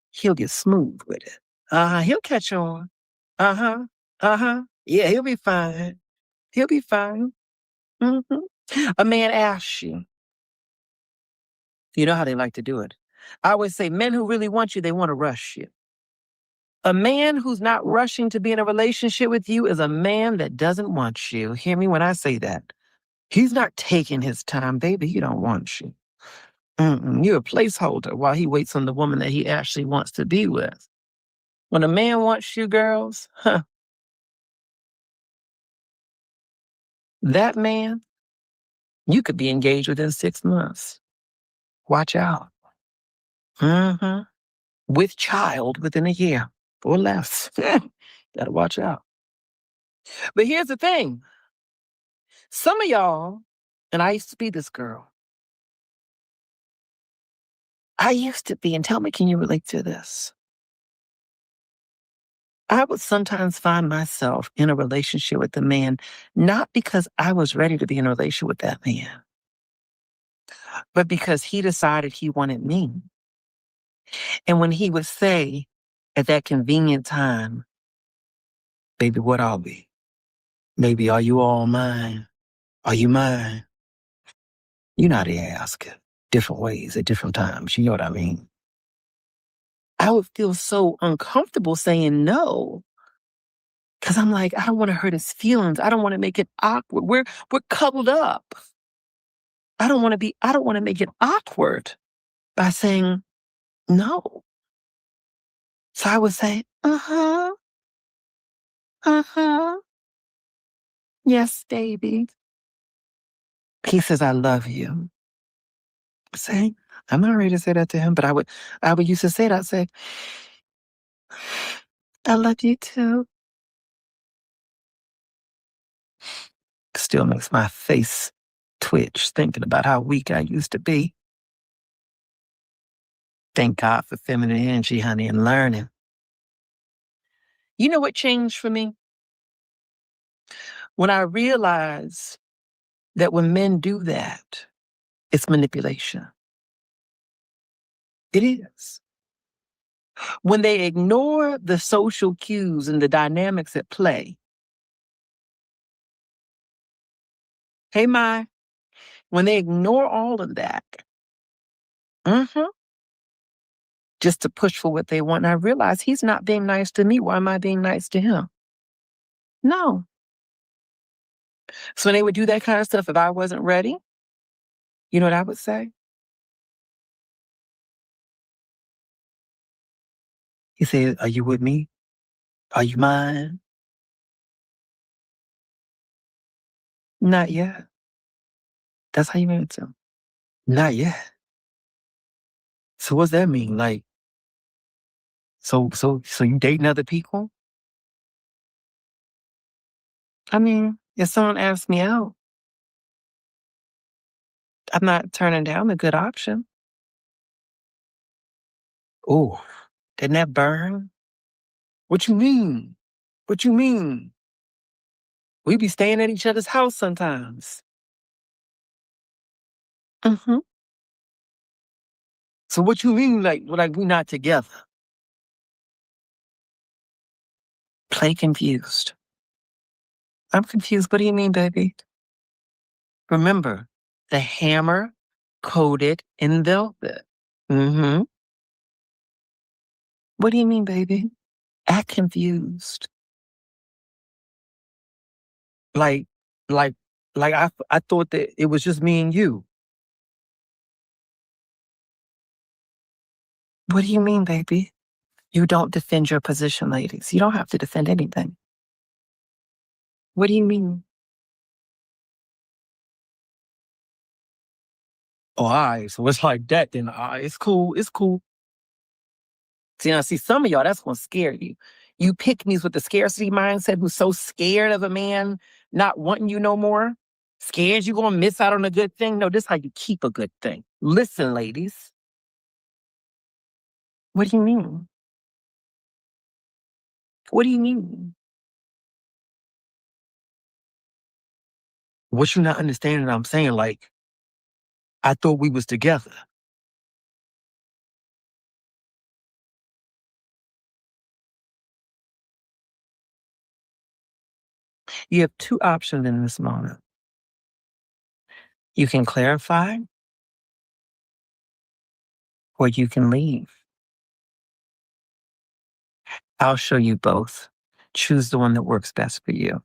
Speaker 4: he'll get smooth with it. He'll catch on. Yeah, he'll be fine. He'll be fine. A man asks you. You know how they like to do it. I always say men who really want you, they want to rush you. A man who's not rushing to be in a relationship with you is a man that doesn't want you. Hear me when I say that. He's not taking his time, baby. He don't want you. You're a placeholder while he waits on the woman that he actually wants to be with. When a man wants you, girls, that man, you could be engaged within 6 months. Watch out. With child within a year or less. Gotta watch out. But here's the thing. Some of y'all, and I used to be this girl. I used to be, and tell me, can you relate to this? I would sometimes find myself in a relationship with a man, not because I was ready to be in a relationship with that man, but because he decided he wanted me. And when he would say at that convenient time, baby, what are we? Baby, are you all mine? Are you mine? You know how they ask different ways at different times. You know what I mean? I would feel so uncomfortable saying no. Because I'm like, I don't want to hurt his feelings. I don't want to make it awkward. We're cuddled up. I don't want to make it awkward by saying no. So I would say, yes, baby. He says, I love you. Say, I'm not ready to say that to him, but I would used to say that. I'd say, I love you too. Still makes my face twitch thinking about how weak I used to be. Thank God for feminine energy, honey, and learning. You know what changed for me? When I realized that when men do that, it's manipulation. It is. When they ignore the social cues and the dynamics at play. Hey, when they ignore all of that, just to push for what they want, and I realize he's not being nice to me. Why am I being nice to him? No. So when they would do that kind of stuff, if I wasn't ready, you know what I would say? He said, "Are you with me? Are you mine?" Not yet. That's how you answer. Not yet. So what's that mean? Like, so you dating other people? I mean, if someone asks me out, I'm not turning down a good option. Oh, didn't that burn? What you mean? What you mean? We be staying at each other's house sometimes. Mm-hmm. So what you mean, like we not together? Play confused. I'm confused. What do you mean, baby? Remember, the hammer coated in velvet. Mm-hmm. What do you mean, baby? Act confused. Like, like, like I thought that it was just me and you. What do you mean, baby? You don't defend your position, ladies. You don't have to defend anything. What do you mean? Oh, all right. So it's like that then. All right, it's cool. It's cool. See, now, see, some of y'all, that's going to scare you. You pick me's with the scarcity mindset who's so scared of a man not wanting you no more, scared you're going to miss out on a good thing. No, this is how you keep a good thing. Listen, ladies. What do you mean? What do you mean? What you not understanding? I'm saying, like, I thought we was together. You have two options in this moment. You can clarify or you can leave. I'll show you both. Choose the one that works best for you.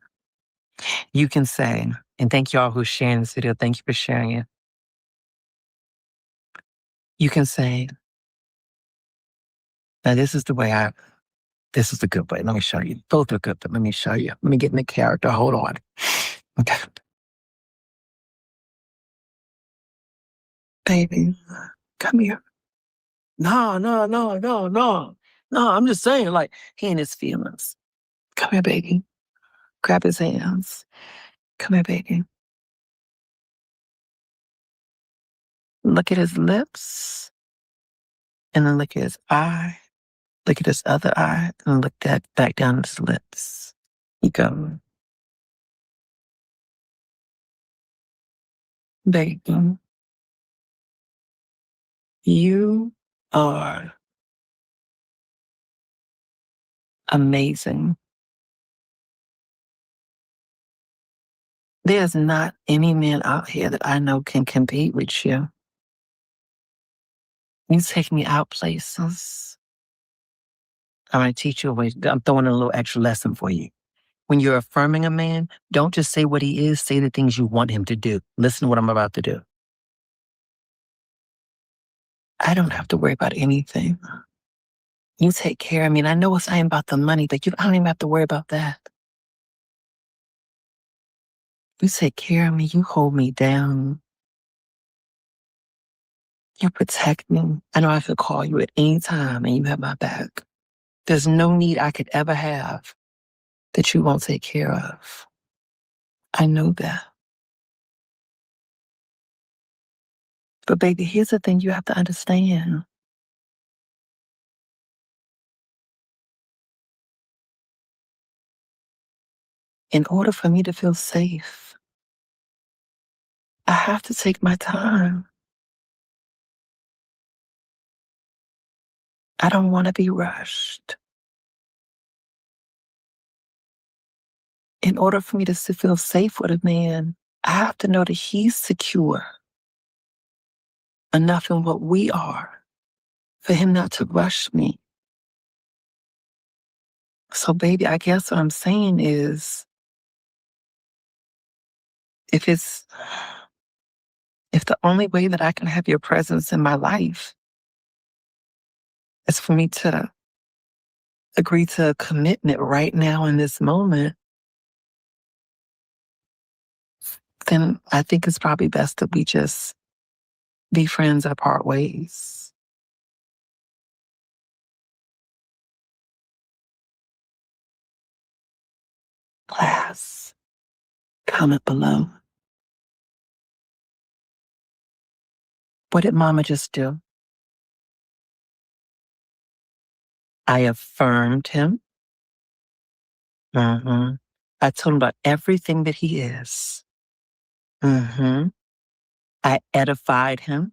Speaker 4: You can say, and thank y'all who's sharing this video. Thank you for sharing it. You can say, now this is the good way. Let me show you. Both are good, but let me show you. Let me get in the character. Hold on. Okay. Baby, come here. No. No, I'm just saying, like, he in his feelings. Come here, baby. Grab his hands. Come here, baby. Look at his lips. And then look at his eye. Look at his other eye. And look that back down his lips. You go. Baby, you are amazing. There's not any man out here that I know can compete with you. You take me out places. I'm going to teach you a way. I'm throwing in a little extra lesson for you. When you're affirming a man, don't just say what he is, say the things you want him to do. Listen to what I'm about to do. I don't have to worry about anything. You take care of me. And I know it's not about the money, but I don't even have to worry about that. You take care of me. You hold me down. You protect me. I know I could call you at any time and you have my back. There's no need I could ever have that you won't take care of. I know that. But baby, here's the thing you have to understand. In order for me to feel safe, I have to take my time. I don't want to be rushed. In order for me to feel safe with a man, I have to know that he's secure enough in what we are for him not to rush me. So baby, I guess what I'm saying is if the only way that I can have your presence in my life is for me to agree to a commitment right now in this moment, then I think it's probably best that we just be friends or part ways. Class, comment below. What did Mama just do? I affirmed him. I told him about everything that he is. I edified him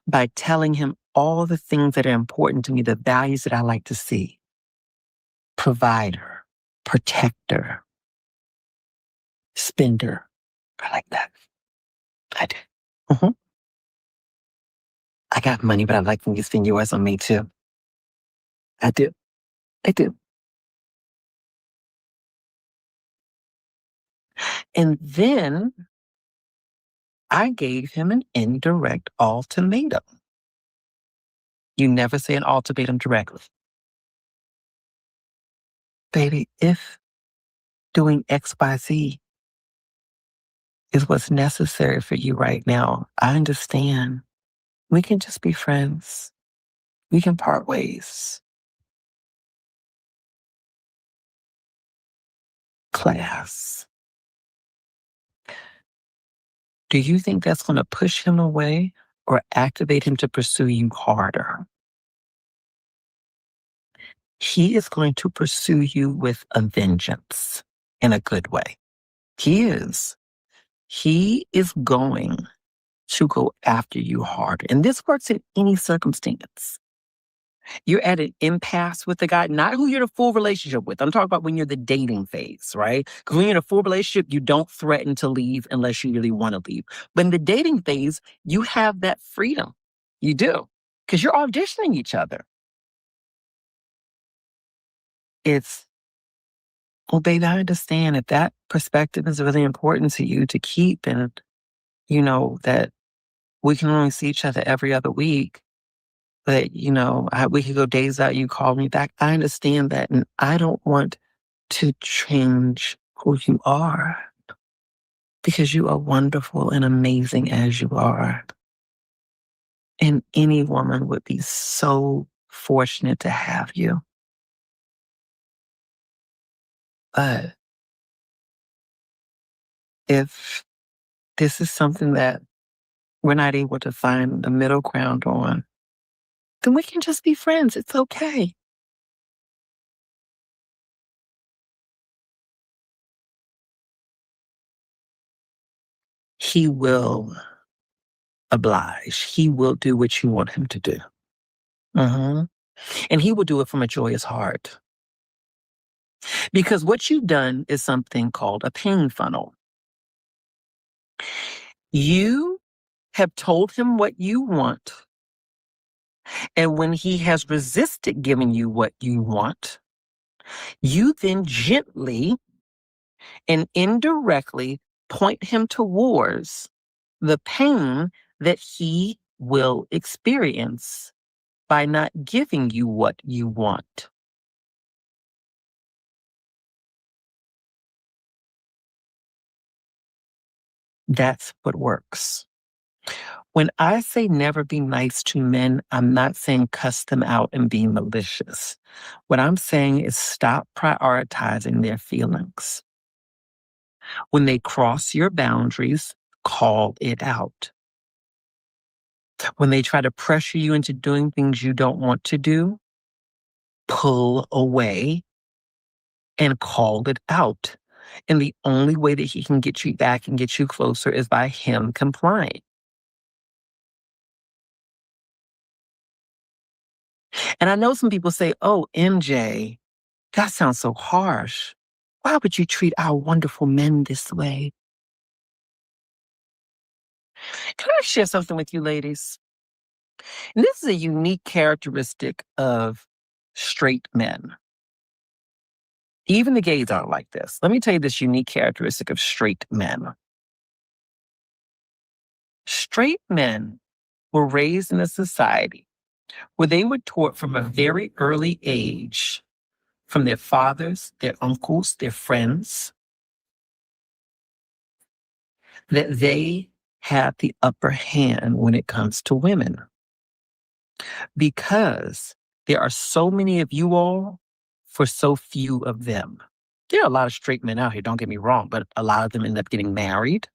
Speaker 4: by telling him all the things that are important to me, the values that I like to see. Provider, protector, spender. I like that. I do. I got money, but I like when you spend yours on me too. I do. I do. And then I gave him an indirect ultimatum. You never say an ultimatum directly. Baby, if doing XYZ is what's necessary for you right now, I understand. We can just be friends. We can part ways. Class. Do you think that's going to push him away or activate him to pursue you harder? He is going to pursue you with a vengeance in a good way. He is. He is going to go after you hard. And this works in any circumstance. You're at an impasse with the guy, not who you're in a full relationship with. I'm talking about when you're the dating phase, right? Because when you're in a full relationship, you don't threaten to leave unless you really want to leave. But in the dating phase, you have that freedom. You do. Because you're auditioning each other. It's, well, baby, I understand if that perspective is really important to you to keep and, that we can only see each other every other week. But, we could go days out, you call me back. I understand that. And I don't want to change who you are because you are wonderful and amazing as you are. And any woman would be so fortunate to have you. But if this is something that we're not able to find the middle ground on, then we can just be friends. It's okay. He will oblige. He will do what you want him to do. And he will do it from a joyous heart. Because what you've done is something called a pain funnel. You have told him what you want. And when he has resisted giving you what you want, you then gently and indirectly point him towards the pain that he will experience by not giving you what you want. That's what works. When I say never be nice to men, I'm not saying cuss them out and be malicious. What I'm saying is stop prioritizing their feelings. When they cross your boundaries, call it out. When they try to pressure you into doing things you don't want to do, pull away and call it out. And the only way that he can get you back and get you closer is by him complying. And I know some people say, oh, MJ, that sounds so harsh. Why would you treat our wonderful men this way? Can I share something with you, ladies? And this is a unique characteristic of straight men. Even the gays aren't like this. Let me tell you this unique characteristic of straight men. Straight men were raised in a society where they were taught from a very early age from their fathers, their uncles, their friends, that they had the upper hand when it comes to women. Because there are so many of you all for so few of them. There are a lot of straight men out here, don't get me wrong, but a lot of them end up getting married,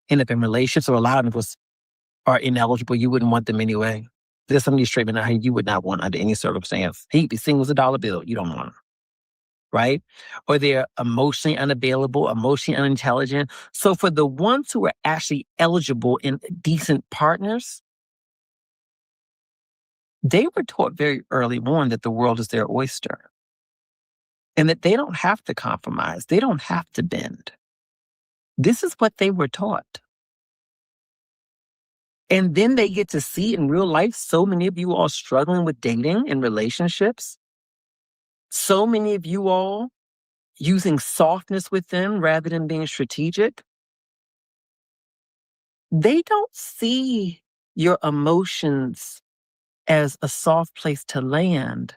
Speaker 4: end up in relationships, or a lot of them are ineligible. You wouldn't want them anyway. There's some of these straight men out here you would not want under any circumstance. He'd be single as a dollar bill. You don't want him, right? Or they're emotionally unavailable, emotionally unintelligent. So for the ones who are actually eligible and decent partners, they were taught very early on that the world is their oyster and that they don't have to compromise. They don't have to bend. This is what they were taught. And then they get to see in real life so many of you all struggling with dating and relationships. So many of you all using softness with them rather than being strategic. They don't see your emotions as a soft place to land.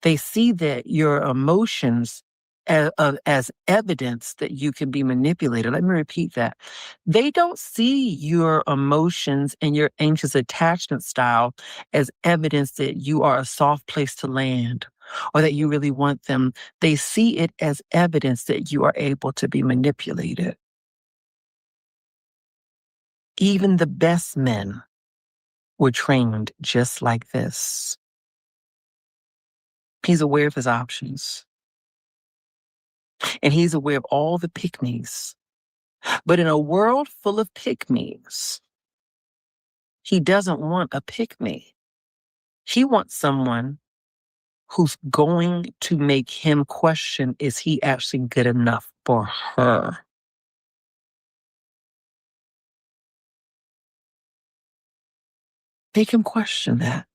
Speaker 4: They see that your emotions as evidence that you can be manipulated. Let me repeat that. They don't see your emotions and your anxious attachment style as evidence that you are a soft place to land or that you really want them. They see it as evidence that you are able to be manipulated. Even the best men were trained just like this. He's aware of his options. And he's aware of all the pick-me's. But in a world full of pick-me's, he doesn't want a pick-me. He wants someone who's going to make him question, is he actually good enough for her? Make him question that.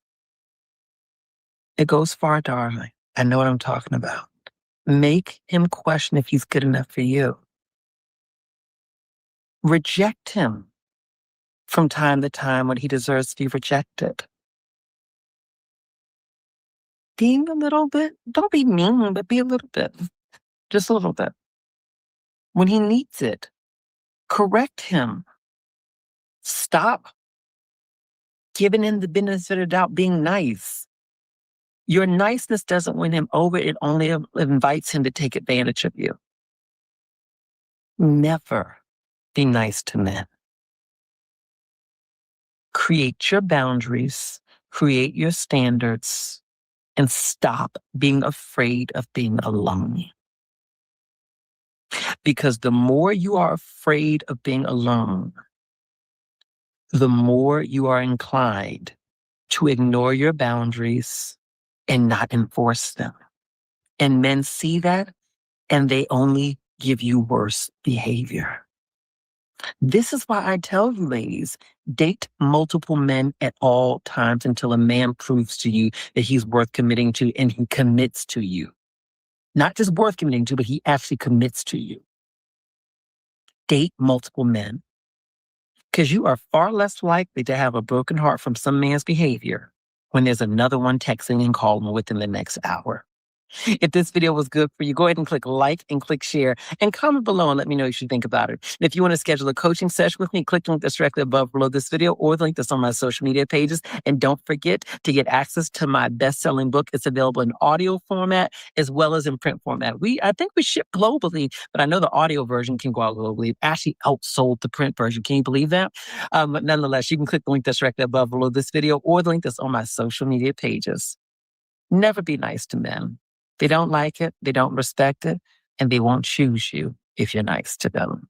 Speaker 4: It goes far, darling. I know what I'm talking about. Make him question if he's good enough for you. Reject him from time to time when he deserves to be rejected. Be a little bit. Don't be mean, but be a little bit. Just a little bit. When he needs it, correct him. Stop giving him the benefit of the doubt, being nice. Your niceness doesn't win him over. It only invites him to take advantage of you. Never be nice to men. Create your boundaries, create your standards, and stop being afraid of being alone. Because the more you are afraid of being alone, the more you are inclined to ignore your boundaries and not enforce them. And men see that, and they only give you worse behavior. This is why I tell you, ladies, date multiple men at all times until a man proves to you that he's worth committing to and he commits to you. Not just worth committing to, but he actually commits to you. Date multiple men, because you are far less likely to have a broken heart from some man's behavior when there's another one texting and calling within the next hour. If this video was good for you, go ahead and click like and click share and comment below and let me know what you think about it. And if you want to schedule a coaching session with me, click the link that's directly above below this video or the link that's on my social media pages. And don't forget to get access to my best-selling book. It's available in audio format as well as in print format. I think we ship globally, but I know the audio version can go out globally. It actually outsold the print version. Can you believe that? But nonetheless, you can click the link that's directly above below this video or the link that's on my social media pages. Never be nice to men. They don't like it, they don't respect it, and they won't choose you if you're nice to them.